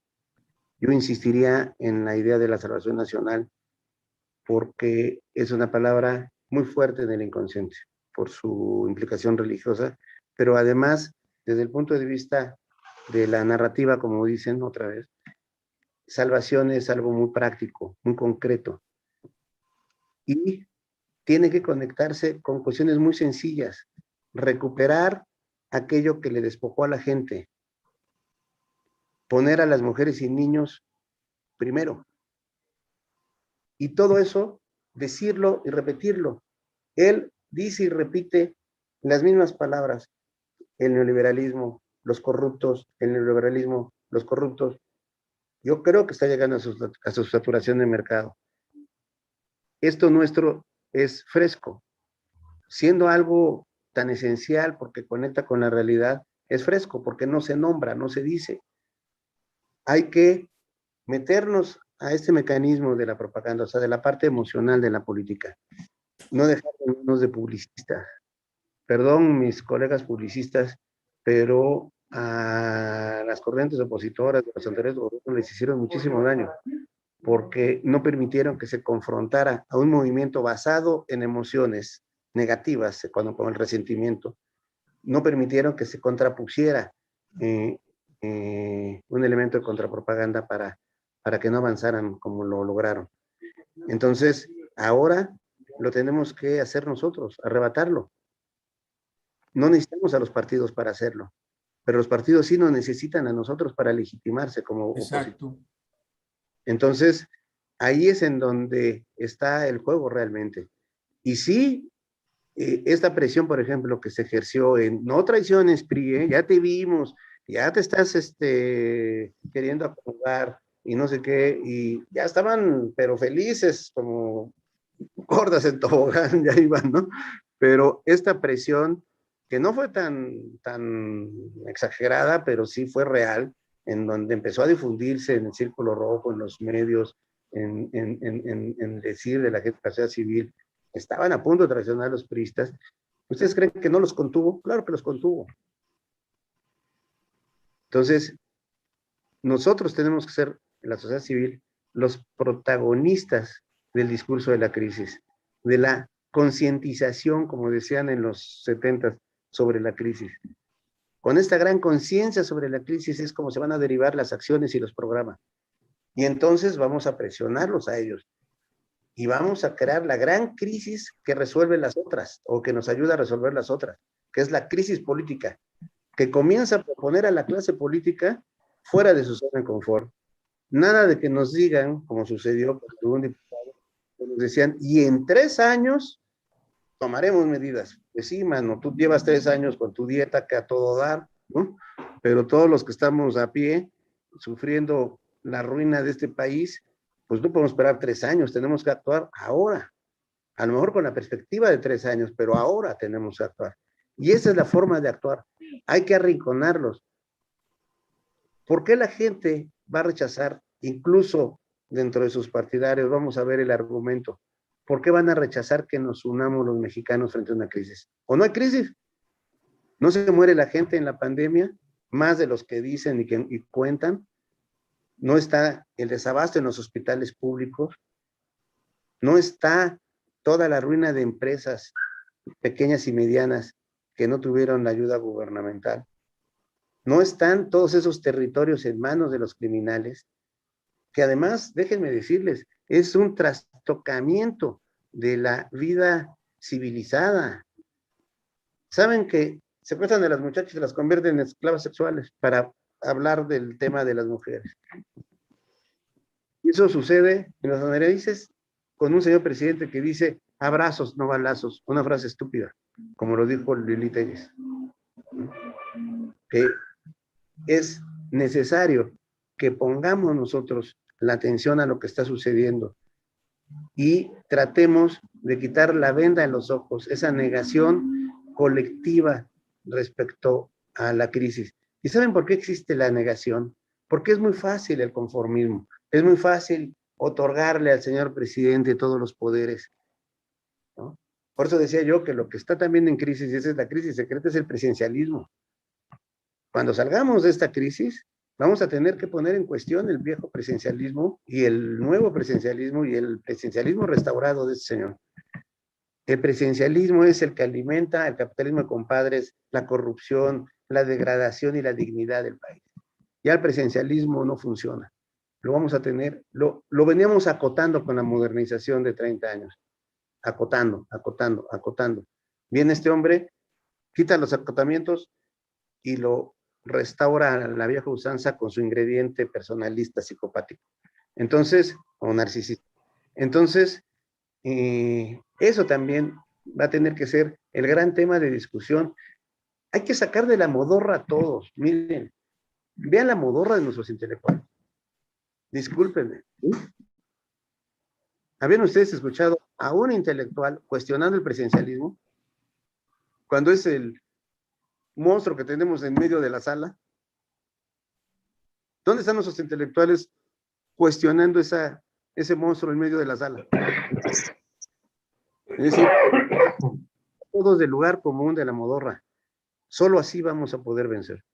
Yo insistiría en la idea de la salvación nacional porque es una palabra muy fuerte en el inconsciente por su implicación religiosa, pero además, desde el punto de vista de la narrativa, como dicen otra vez, salvación es algo muy práctico, muy concreto. Y tiene que conectarse con cuestiones muy sencillas, recuperar aquello que le despojó a la gente, poner a las mujeres y niños primero. Y todo eso, decirlo y repetirlo. Él dice y repite las mismas palabras. El neoliberalismo, los corruptos, el neoliberalismo, los corruptos. Yo creo que está llegando a su saturación de mercado. Esto nuestro es fresco. Siendo algo tan esencial porque conecta con la realidad, es fresco porque no se nombra, no se dice. Hay que meternos a este mecanismo de la propaganda, o sea, de la parte emocional de la política. No dejar en manos de publicistas. Perdón, mis colegas publicistas, pero a las corrientes opositoras de los anteriores gobiernos les hicieron muchísimo daño, porque no permitieron que se confrontara a un movimiento basado en emociones negativas, con el resentimiento. No permitieron que se contrapusiera un elemento de contrapropaganda para que no avanzaran como lo lograron. Entonces, ahora lo tenemos que hacer nosotros, arrebatarlo. No necesitamos a los partidos para hacerlo, pero los partidos sí nos necesitan a nosotros para legitimarse como oposición. Entonces, ahí es en donde está el juego realmente. Y sí, esta presión, por ejemplo, que se ejerció en no traiciones, PRI, ya te vimos, ya te estás queriendo acomodar y no sé qué, y ya estaban, pero felices, como gordas en tobogán, ya iban, ¿no? Pero esta presión, que no fue tan exagerada, pero sí fue real, en donde empezó a difundirse en el Círculo Rojo, en los medios, en decir de la gente de la sociedad civil, estaban a punto de traicionar a los priistas, ¿Ustedes creen que no los contuvo? Claro que los contuvo. Entonces, nosotros tenemos que ser, en la sociedad civil, los protagonistas del discurso de la crisis, de la concientización, como decían en los 70, sobre la crisis. Con esta gran conciencia sobre la crisis es como se van a derivar las acciones y los programas. Y entonces vamos a presionarlos a ellos. Y vamos a crear la gran crisis que resuelve las otras, o que nos ayuda a resolver las otras, que es la crisis política, que comienza a proponer a la clase política fuera de su zona de confort. Nada de que nos digan, como sucedió con un diputado, que nos decían, y en 3 años tomaremos medidas. Pues sí, mano, tú llevas 3 años con tu dieta que a todo dar, ¿no? Pero todos los que estamos a pie, sufriendo la ruina de este país, pues no podemos esperar 3 años, tenemos que actuar ahora. A lo mejor con la perspectiva de 3 años, pero ahora tenemos que actuar. Y esa es la forma de actuar. Hay que arrinconarlos. ¿Por qué la gente va a rechazar, incluso dentro de sus partidarios? Vamos a ver el argumento. ¿Por qué van a rechazar que nos unamos los mexicanos frente a una crisis? ¿O no hay crisis? ¿No se muere la gente en la pandemia? Más de los que dicen y cuentan. ¿No está el desabasto en los hospitales públicos? ¿No está toda la ruina de empresas pequeñas y medianas que no tuvieron la ayuda gubernamental? ¿No están todos esos territorios en manos de los criminales? Que además, déjenme decirles, es un trastocamiento de la vida civilizada. ¿Saben que se prestan de las muchachas y las convierten en esclavas sexuales para hablar del tema de las mujeres? Y eso sucede en los análisis con un señor presidente que dice abrazos, no balazos, una frase estúpida, como lo dijo Lili Telles. Que es necesario que pongamos nosotros la atención a lo que está sucediendo y tratemos de quitar la venda en los ojos, esa negación colectiva respecto a la crisis. ¿Y saben por qué existe la negación? Porque es muy fácil el conformismo, es muy fácil otorgarle al señor presidente todos los poderes, ¿no? Por eso decía yo que lo que está también en crisis, y esa es la crisis secreta, es el presidencialismo. Cuando salgamos de esta crisis, vamos a tener que poner en cuestión el viejo presidencialismo y el nuevo presidencialismo y el presidencialismo restaurado de este señor. El presidencialismo es el que alimenta el capitalismo de compadres, la corrupción, la degradación y la dignidad del país. Ya el presidencialismo no funciona. Lo vamos a tener, lo veníamos acotando con la modernización de 30 años. Acotando. Viene este hombre, quita los acotamientos y lo restaura a la vieja usanza con su ingrediente personalista psicopático. Entonces, o narcisista. Entonces, eso también va a tener que ser el gran tema de discusión. Hay que sacar de la modorra a todos. Miren, vean la modorra de nuestros intelectuales. Discúlpenme. ¿Habían ustedes escuchado a un intelectual cuestionando el presidencialismo? Cuando es el monstruo que tenemos en medio de la sala. ¿Dónde están nuestros intelectuales cuestionando ese monstruo en medio de la sala? Es decir, todos del lugar común de la modorra. Solo así vamos a poder vencer.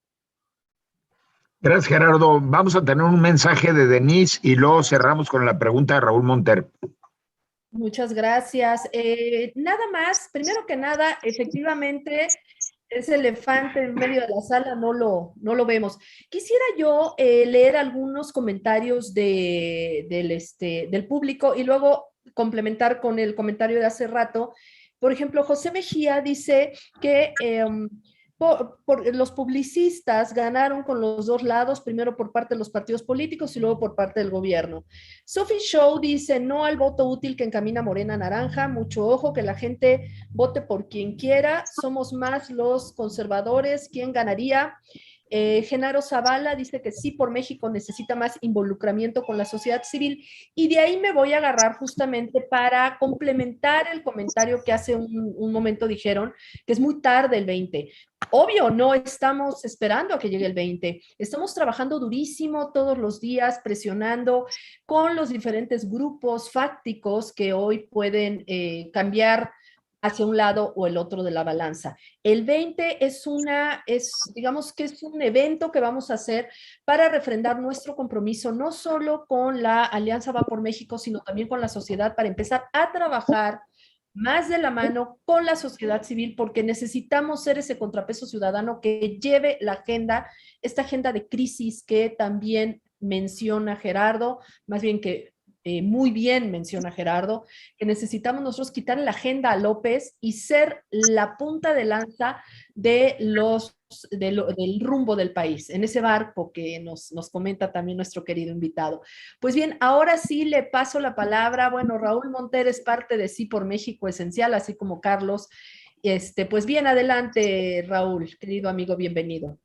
Gracias, Gerardo. Vamos a tener un mensaje de Denise y luego cerramos con la pregunta de Raúl Montero. Muchas gracias. Nada más, primero que nada, efectivamente, ese elefante en medio de la sala no lo vemos. Quisiera yo leer algunos comentarios del público y luego complementar con el comentario de hace rato. Por ejemplo, José Mejía dice que los publicistas ganaron con los dos lados, primero por parte de los partidos políticos y luego por parte del gobierno. Sophie Show dice, no al voto útil que encamina Morena Naranja, mucho ojo, que la gente vote por quien quiera, somos más los conservadores, ¿quién ganaría? Genaro Zavala dice que sí, por México necesita más involucramiento con la sociedad civil, y de ahí me voy a agarrar justamente para complementar el comentario que hace un momento dijeron, que es muy tarde el 20. Obvio, no estamos esperando a que llegue el 20, estamos trabajando durísimo todos los días, presionando con los diferentes grupos fácticos que hoy pueden cambiar hacia un lado o el otro de la balanza. El 20 digamos que es un evento que vamos a hacer para refrendar nuestro compromiso, no solo con la Alianza Va por México, sino también con la sociedad, para empezar a trabajar más de la mano con la sociedad civil, porque necesitamos ser ese contrapeso ciudadano que lleve la agenda, esta agenda de crisis que también menciona Gerardo, más bien que muy bien menciona Gerardo, que necesitamos nosotros quitar la agenda a López y ser la punta de lanza de del rumbo del país, en ese barco que nos comenta también nuestro querido invitado. Pues bien, ahora sí le paso la palabra. Bueno, Raúl Montero es parte de Sí por México Esencial, así como Carlos. Pues bien, adelante, Raúl, querido amigo, bienvenido.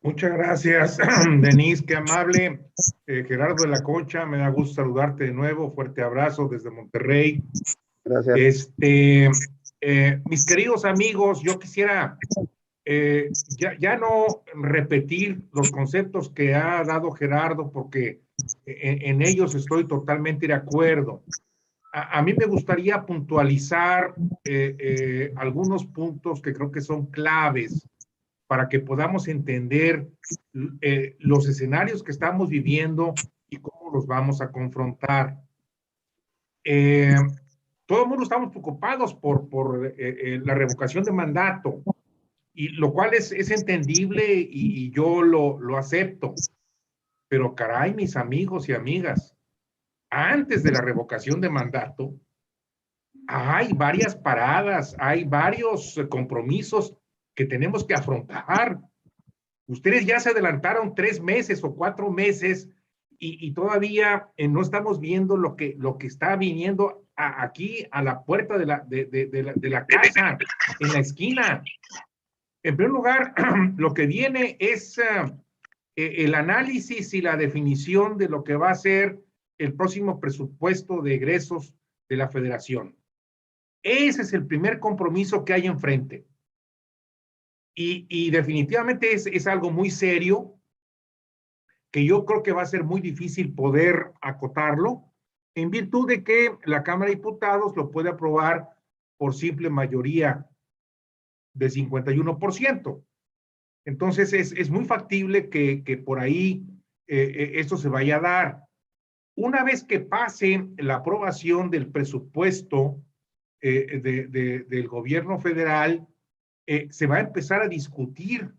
Muchas gracias, Denise, qué amable. Gerardo de la Concha, me da gusto saludarte de nuevo. Fuerte abrazo desde Monterrey. Gracias. Mis queridos amigos, yo quisiera ya no repetir los conceptos que ha dado Gerardo, porque en ellos estoy totalmente de acuerdo. A mí me gustaría puntualizar algunos puntos que creo que son claves para que podamos entender los escenarios que estamos viviendo y cómo los vamos a confrontar. Todo el mundo estamos preocupados por la revocación de mandato, y lo cual es entendible y yo lo acepto. Pero caray, mis amigos y amigas, antes de la revocación de mandato, hay varias paradas, hay varios compromisos que tenemos que afrontar. Ustedes ya se adelantaron 3 meses o 4 meses y todavía no estamos viendo lo que está viniendo aquí a la puerta de la casa, en la esquina. En primer lugar, lo que viene es el análisis y la definición de lo que va a ser el próximo presupuesto de egresos de la Federación. Ese es el primer compromiso que hay enfrente. Y definitivamente es algo muy serio, que yo creo que va a ser muy difícil poder acotarlo, en virtud de que la Cámara de Diputados lo puede aprobar por simple mayoría de 51%. Entonces es muy factible que por ahí esto se vaya a dar. Una vez que pase la aprobación del presupuesto del gobierno federal, se va a empezar a discutir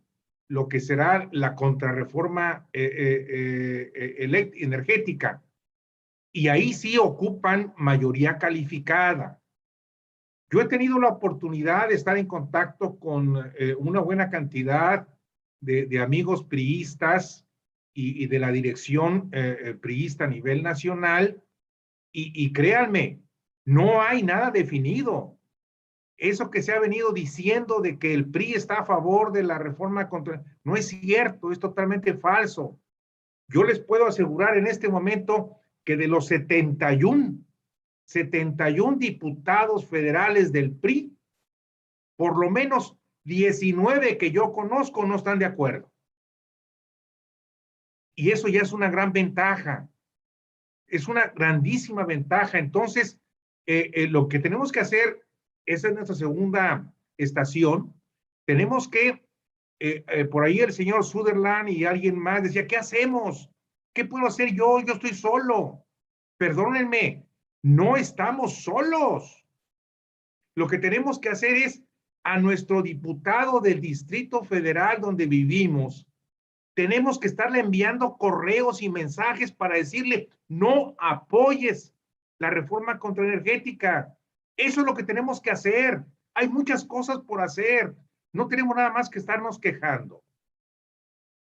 lo que será la contrarreforma energética. Y ahí sí ocupan mayoría calificada. Yo he tenido la oportunidad de estar en contacto con una buena cantidad de amigos priistas y de la dirección priista a nivel nacional, y créanme, no hay nada definido. Eso que se ha venido diciendo de que el PRI está a favor de la reforma no es cierto, es totalmente falso. Yo les puedo asegurar en este momento que de los 71 diputados federales del PRI, por lo menos 19 que yo conozco no están de acuerdo. Y eso ya es una gran ventaja. Es una grandísima ventaja. Entonces, lo que tenemos que hacer, esa es nuestra segunda estación, tenemos que, por ahí el señor Sutherland y alguien más decía, ¿qué hacemos? ¿Qué puedo hacer yo? Yo estoy solo. Perdónenme, no estamos solos. Lo que tenemos que hacer es a nuestro diputado del Distrito Federal donde vivimos, tenemos que estarle enviando correos y mensajes para decirle, no apoyes la reforma contraenergética. Eso es lo que tenemos que hacer. Hay muchas cosas por hacer. No tenemos nada más que estarnos quejando.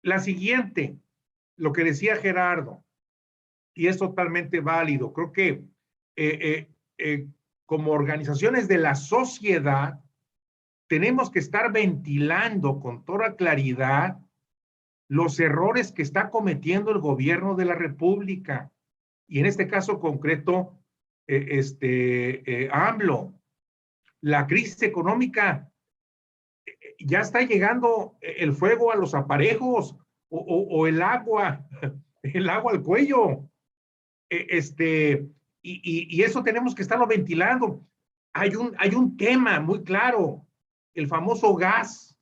La siguiente, lo que decía Gerardo, y es totalmente válido. Creo que como organizaciones de la sociedad, tenemos que estar ventilando con toda claridad los errores que está cometiendo el gobierno de la República. Y en este caso concreto, AMLO. La crisis económica, ya está llegando el fuego a los aparejos o el agua al cuello. Y eso tenemos que estarlo ventilando. hay un tema muy claro, el famoso gas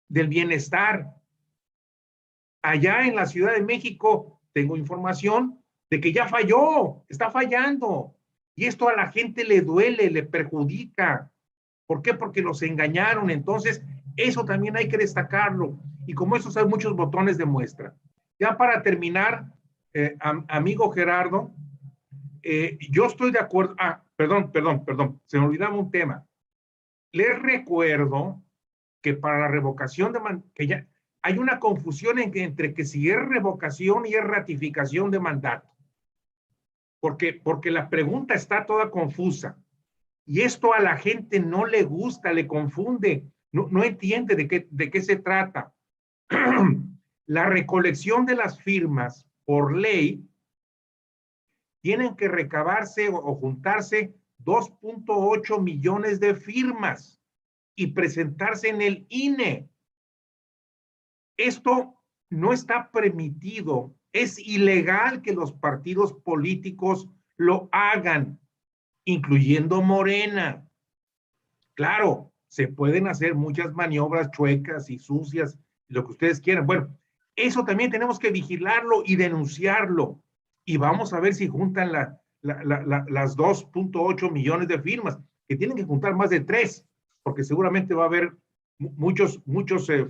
del bienestar. Allá en la Ciudad de México tengo información de que ya falló, está fallando. Y esto a la gente le duele, le perjudica. ¿Por qué? Porque los engañaron. Entonces, eso también hay que destacarlo. Y como esos hay muchos botones de muestra. Ya para terminar, amigo Gerardo, yo estoy de acuerdo. Perdón, se me olvidaba un tema. Les recuerdo que para la revocación de que ya hay una confusión entre que si es revocación y es ratificación de mandato. Porque la pregunta está toda confusa. Y esto a la gente no le gusta, le confunde, no entiende de qué se trata. La recolección de las firmas por ley tienen que recabarse o juntarse 2.8 millones de firmas y presentarse en el INE. Esto no está permitido, es ilegal que los partidos políticos lo hagan, incluyendo Morena. Claro, se pueden hacer muchas maniobras chuecas y sucias, lo que ustedes quieran. Bueno, eso también tenemos que vigilarlo y denunciarlo. Y vamos a ver si juntan las 2.8 millones de firmas, que tienen que juntar más de 3, porque seguramente va a haber muchos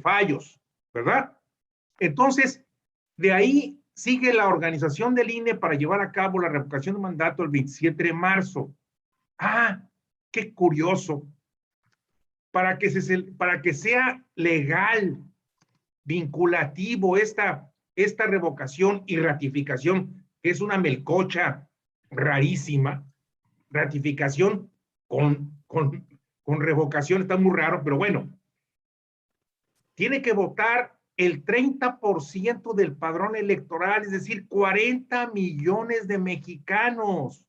fallos, ¿verdad? Entonces, de ahí sigue la organización del INE para llevar a cabo la revocación de mandato el 27 de marzo. Ah, qué curioso. Para que sea legal, vinculativo esta revocación y ratificación, que es una melcocha rarísima, ratificación con revocación, está muy raro, pero bueno, tiene que votar el 30% del padrón electoral, es decir, 40 millones de mexicanos.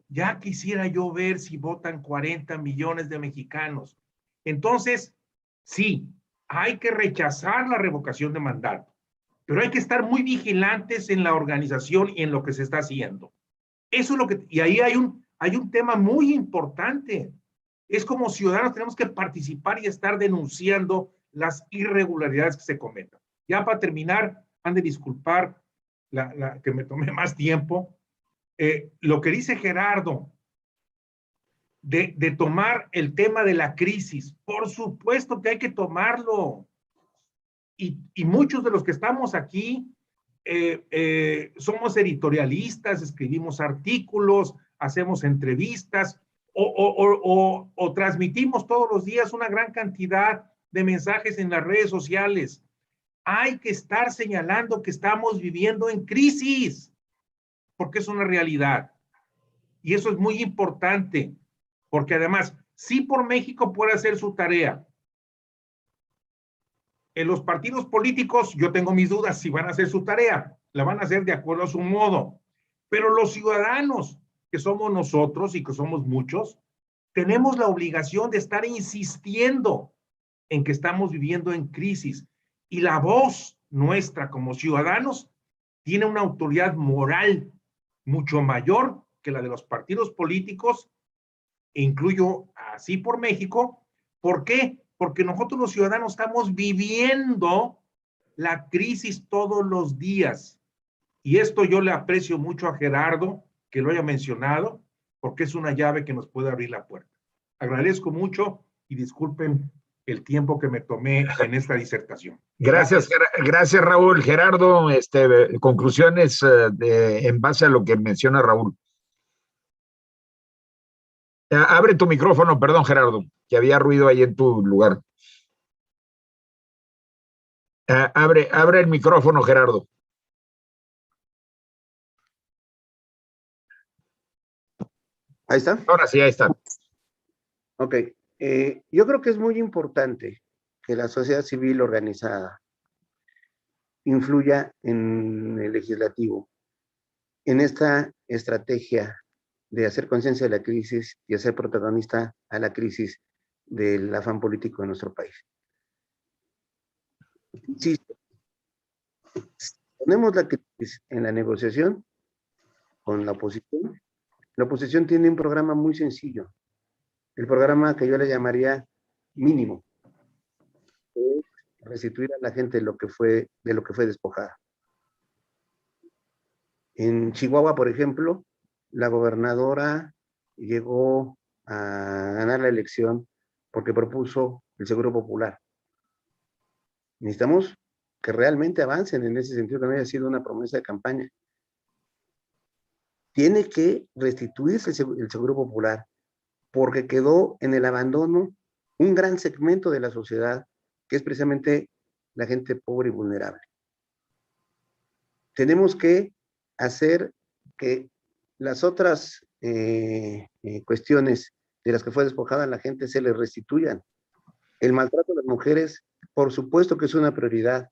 Ya quisiera yo ver si votan 40 millones de mexicanos. Entonces, sí, hay que rechazar la revocación de mandato, pero hay que estar muy vigilantes en la organización y en lo que se está haciendo. Eso es lo que, y ahí hay un tema muy importante. Es como ciudadanos tenemos que participar y estar denunciando las irregularidades que se cometen. Ya para terminar, han de disculpar que me tomé más tiempo. Lo que dice Gerardo de tomar el tema de la crisis, por supuesto que hay que tomarlo. Y muchos de los que estamos aquí somos editorialistas, escribimos artículos, hacemos entrevistas o transmitimos todos los días una gran cantidad de mensajes en las redes sociales. Hay que estar señalando que estamos viviendo en crisis, porque es una realidad. Y eso es muy importante, porque además, sí por México puede hacer su tarea. En los partidos políticos, yo tengo mis dudas si van a hacer su tarea, la van a hacer de acuerdo a su modo. Pero los ciudadanos, que somos nosotros y que somos muchos, tenemos la obligación de estar insistiendo en que estamos viviendo en crisis. Y la voz nuestra como ciudadanos tiene una autoridad moral mucho mayor que la de los partidos políticos, e incluyo así por México. ¿Por qué? Porque nosotros los ciudadanos estamos viviendo la crisis todos los días. Y esto yo le aprecio mucho a Gerardo que lo haya mencionado, porque es una llave que nos puede abrir la puerta. Agradezco mucho y disculpen el tiempo que me tomé en esta disertación. Gracias Raúl. Gerardo, conclusiones en base a lo que menciona Raúl. Abre tu micrófono, perdón, Gerardo, que había ruido ahí en tu lugar. Abre el micrófono, Gerardo. Ahí está. Ahora sí, ahí está. Ok. Yo creo que es muy importante que la sociedad civil organizada influya en el legislativo, en esta estrategia de hacer conciencia de la crisis y hacer protagonista a la crisis del afán político de nuestro país. Si ponemos la crisis en la negociación con la oposición, La oposición tiene un programa muy sencillo, el programa que yo le llamaría mínimo, restituir a la gente de lo que fue despojada. En Chihuahua, por ejemplo, la gobernadora llegó a ganar la elección porque propuso el Seguro Popular. Necesitamos que realmente avancen en ese sentido, que no haya sido una promesa de campaña. Tiene que restituirse el Seguro Popular porque quedó en el abandono un gran segmento de la sociedad, que es precisamente la gente pobre y vulnerable. Tenemos que hacer que las otras cuestiones de las que fue despojada la gente se les restituyan. El maltrato a las mujeres, por supuesto que es una prioridad,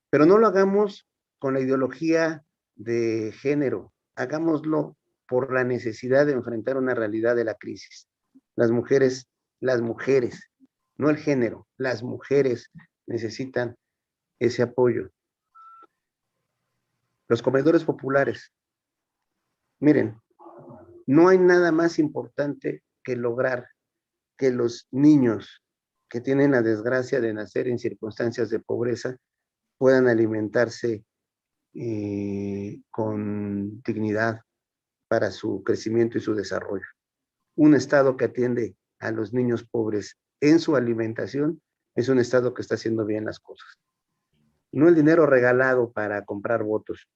pero no lo hagamos con la ideología de género, hagámoslo por la necesidad de enfrentar una realidad de la crisis. Las mujeres, no el género, las mujeres necesitan ese apoyo. Los comedores populares. Miren, no hay nada más importante que lograr que los niños que tienen la desgracia de nacer en circunstancias de pobreza puedan alimentarse con dignidad para su crecimiento y su desarrollo. Un Estado que atiende a los niños pobres en su alimentación es un Estado que está haciendo bien las cosas. No el dinero regalado para comprar votos,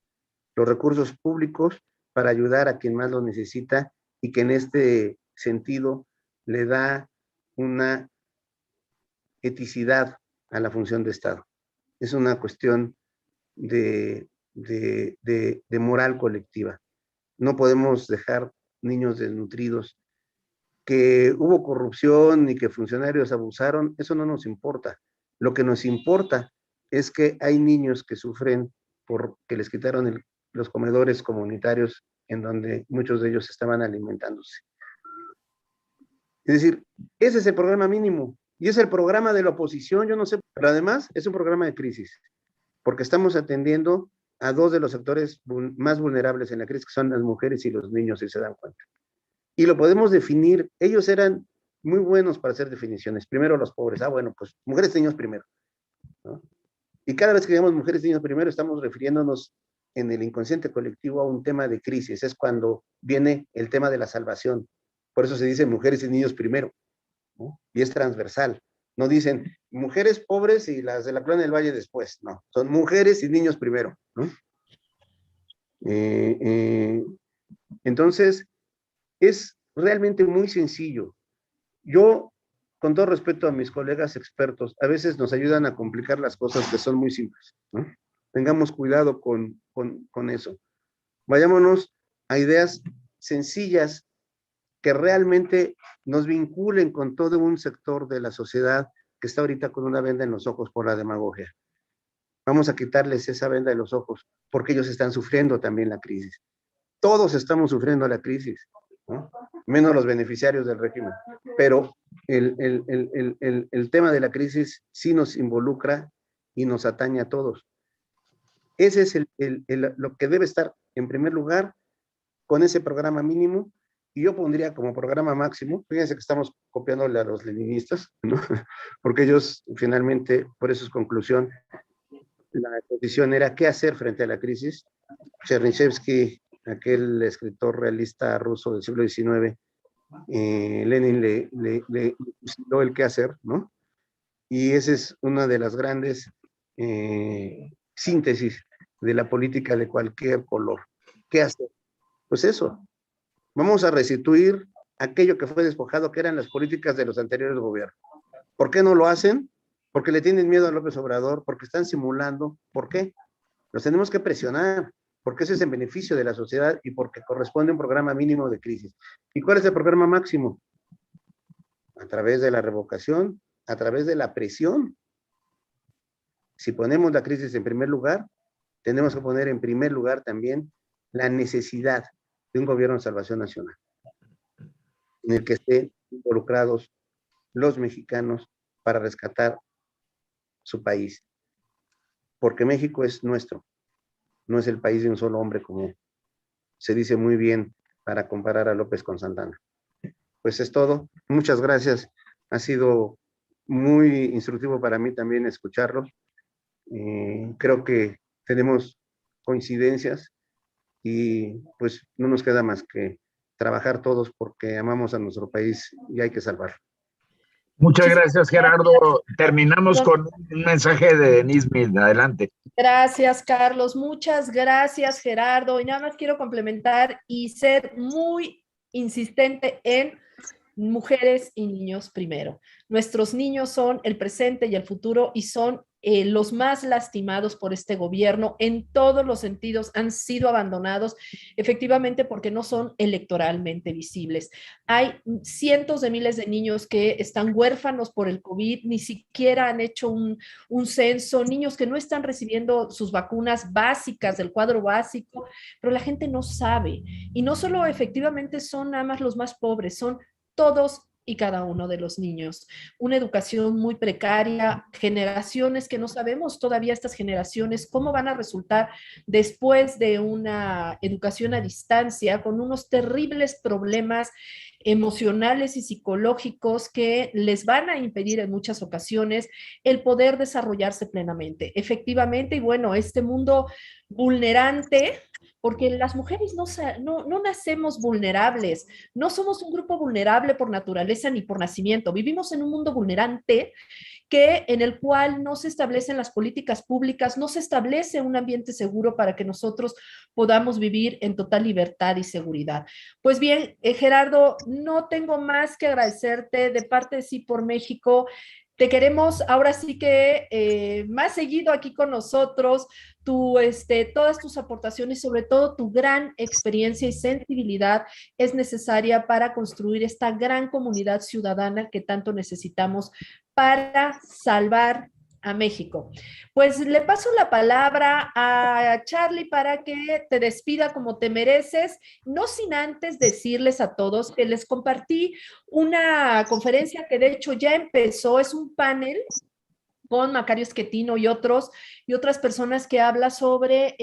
los recursos públicos para ayudar a quien más lo necesita y que en este sentido le da una eticidad a la función de Estado. Es una cuestión de moral colectiva. No podemos dejar niños desnutridos. Que hubo corrupción y que funcionarios abusaron, eso no nos importa. Lo que nos importa es que hay niños que sufren porque les quitaron los comedores comunitarios en donde muchos de ellos estaban alimentándose. Es decir, ese es el programa mínimo y es el programa de la oposición, yo no sé, pero además es un programa de crisis, porque estamos atendiendo a dos de los sectores más vulnerables en la crisis, que son las mujeres y los niños, si se dan cuenta. Y lo podemos definir, ellos eran muy buenos para hacer definiciones. Primero los pobres, bueno, pues mujeres y niños primero, ¿no? Y cada vez que digamos mujeres y niños primero, estamos refiriéndonos en el inconsciente colectivo a un tema de crisis, es cuando viene el tema de la salvación. Por eso se dice mujeres y niños primero, ¿no? Y es transversal. No dicen mujeres pobres y las de la Colonia del Valle después, no, son mujeres y niños primero, ¿no? Entonces, es realmente muy sencillo. Yo, con todo respeto a mis colegas expertos, a veces nos ayudan a complicar las cosas que son muy simples, ¿no? Tengamos cuidado con eso. Vayámonos a ideas sencillas que realmente nos vinculen con todo un sector de la sociedad que está ahorita con una venda en los ojos por la demagogia. Vamos a quitarles esa venda de los ojos porque ellos están sufriendo también la crisis. Todos estamos sufriendo la crisis, ¿no? Menos los beneficiarios del régimen. Pero el tema de la crisis sí nos involucra y nos atañe a todos. Ese es lo que debe estar en primer lugar con ese programa mínimo, y yo pondría como programa máximo, fíjense que estamos copiándole a los leninistas, ¿no? Porque ellos finalmente, por eso es conclusión, la posición era qué hacer frente a la crisis. Chernyshevsky, aquel escritor realista ruso del siglo XIX, Lenin le dio el qué hacer, ¿no? Y esa es una de las grandes síntesis de la política de cualquier color. ¿Qué hacer? Pues eso, vamos a restituir aquello que fue despojado, que eran las políticas de los anteriores gobiernos. ¿Por qué no lo hacen? Porque le tienen miedo a López Obrador, porque están simulando. ¿Por qué? Los tenemos que presionar, porque ese es en beneficio de la sociedad y porque corresponde a un programa mínimo de crisis. ¿Y cuál es el programa máximo? A través de la revocación, a través de la presión. Si ponemos la crisis en primer lugar, tenemos que poner en primer lugar también la necesidad de un gobierno de salvación nacional, en el que estén involucrados los mexicanos para rescatar su país. Porque México es nuestro, no es el país de un solo hombre, como se dice muy bien para comparar a López con Santana. Pues es todo. Muchas gracias. Ha sido muy instructivo para mí también escucharlo. Creo que tenemos coincidencias y pues no nos queda más que trabajar todos porque amamos a nuestro país y hay que salvarlo. Muchas gracias, Gerardo. Terminamos con un mensaje de Denise Mil. Adelante. Gracias, Carlos. Muchas gracias, Gerardo. Y nada más quiero complementar y ser muy insistente en mujeres y niños primero. Nuestros niños son el presente y el futuro y son los más lastimados por este gobierno en todos los sentidos. Han sido abandonados efectivamente porque no son electoralmente visibles. Hay cientos de miles de niños que están huérfanos por el COVID, ni siquiera han hecho un censo, niños que no están recibiendo sus vacunas básicas del cuadro básico, pero la gente no sabe. Y no solo efectivamente son nada más los más pobres, son todos y cada uno de los niños. Una educación muy precaria, generaciones que no sabemos todavía estas generaciones cómo van a resultar después de una educación a distancia con unos terribles problemas emocionales y psicológicos que les van a impedir en muchas ocasiones el poder desarrollarse plenamente. Efectivamente, y bueno, este mundo vulnerante, porque las mujeres no nacemos vulnerables, no somos un grupo vulnerable por naturaleza ni por nacimiento, vivimos en un mundo vulnerante en el cual no se establecen las políticas públicas, no se establece un ambiente seguro para que nosotros podamos vivir en total libertad y seguridad. Pues bien, Gerardo, no tengo más que agradecerte de parte de Sí por México. Te queremos ahora sí que más seguido aquí con nosotros, todas tus aportaciones, sobre todo tu gran experiencia y sensibilidad es necesaria para construir esta gran comunidad ciudadana que tanto necesitamos para salvar a México. Pues le paso la palabra a Charlie para que te despida como te mereces, no sin antes decirles a todos que les compartí una conferencia que de hecho ya empezó, es un panel con Macario Schettino y otras personas que habla sobre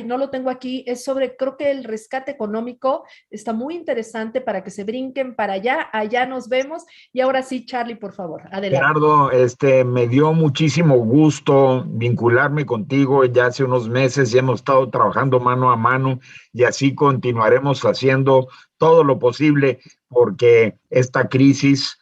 no lo tengo aquí, es sobre, creo que el rescate económico, está muy interesante para que se brinquen para allá nos vemos, y ahora sí, Charlie, por favor, adelante. Gerardo, me dio muchísimo gusto vincularme contigo, ya hace unos meses ya hemos estado trabajando mano a mano, y así continuaremos haciendo todo lo posible porque esta crisis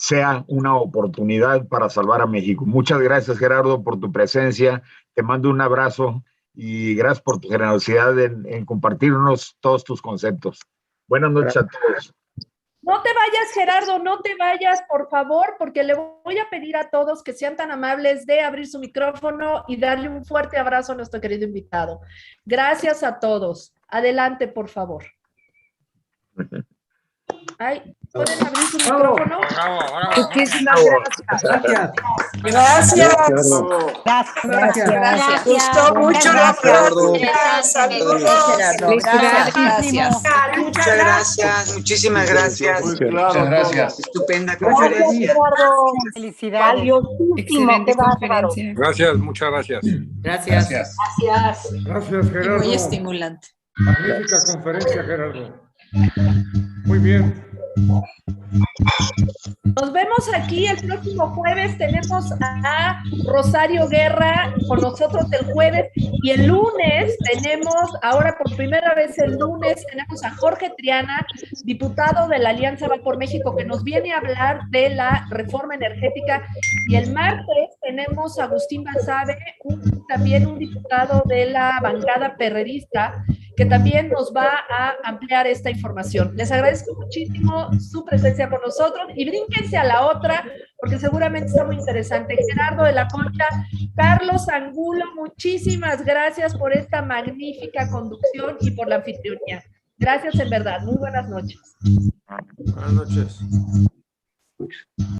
sea una oportunidad para salvar a México. Muchas gracias, Gerardo, por tu presencia. Te mando un abrazo y gracias por tu generosidad en compartirnos todos tus conceptos. Buenas noches a todos. No te vayas, Gerardo, no te vayas, por favor, porque le voy a pedir a todos que sean tan amables de abrir su micrófono y darle un fuerte abrazo a nuestro querido invitado. Gracias a todos. Adelante, por favor. ¿Pueden abrir su micrófono? Muchísimas gracias. Gracias. Gustó mucho la plática. Saludos. Gracias. Muchas gracias. Muchísimas gracias. Muchas gracias. Estupenda conferencia. Felicidades. Excelente conferencia. Gracias, muchas gracias. Gracias. Gracias, Gerardo. Muy estimulante. Magnífica conferencia, Gerardo. Muy bien. Nos vemos aquí el próximo jueves. Tenemos a Rosario Guerra con nosotros el jueves, y el lunes tenemos, ahora por primera vez el lunes, tenemos a Jorge Triana, diputado de la Alianza Va por México, que nos viene a hablar de la reforma energética, y el martes tenemos a Agustín Basabe, también un diputado de la bancada perredista, que también nos va a ampliar esta información. Les agradezco muchísimo su presencia con nosotros y brínquense a la otra, porque seguramente está muy interesante. Gerardo de la Concha, Carlos Angulo, muchísimas gracias por esta magnífica conducción y por la anfitrionía. Gracias en verdad. Muy buenas noches. Buenas noches.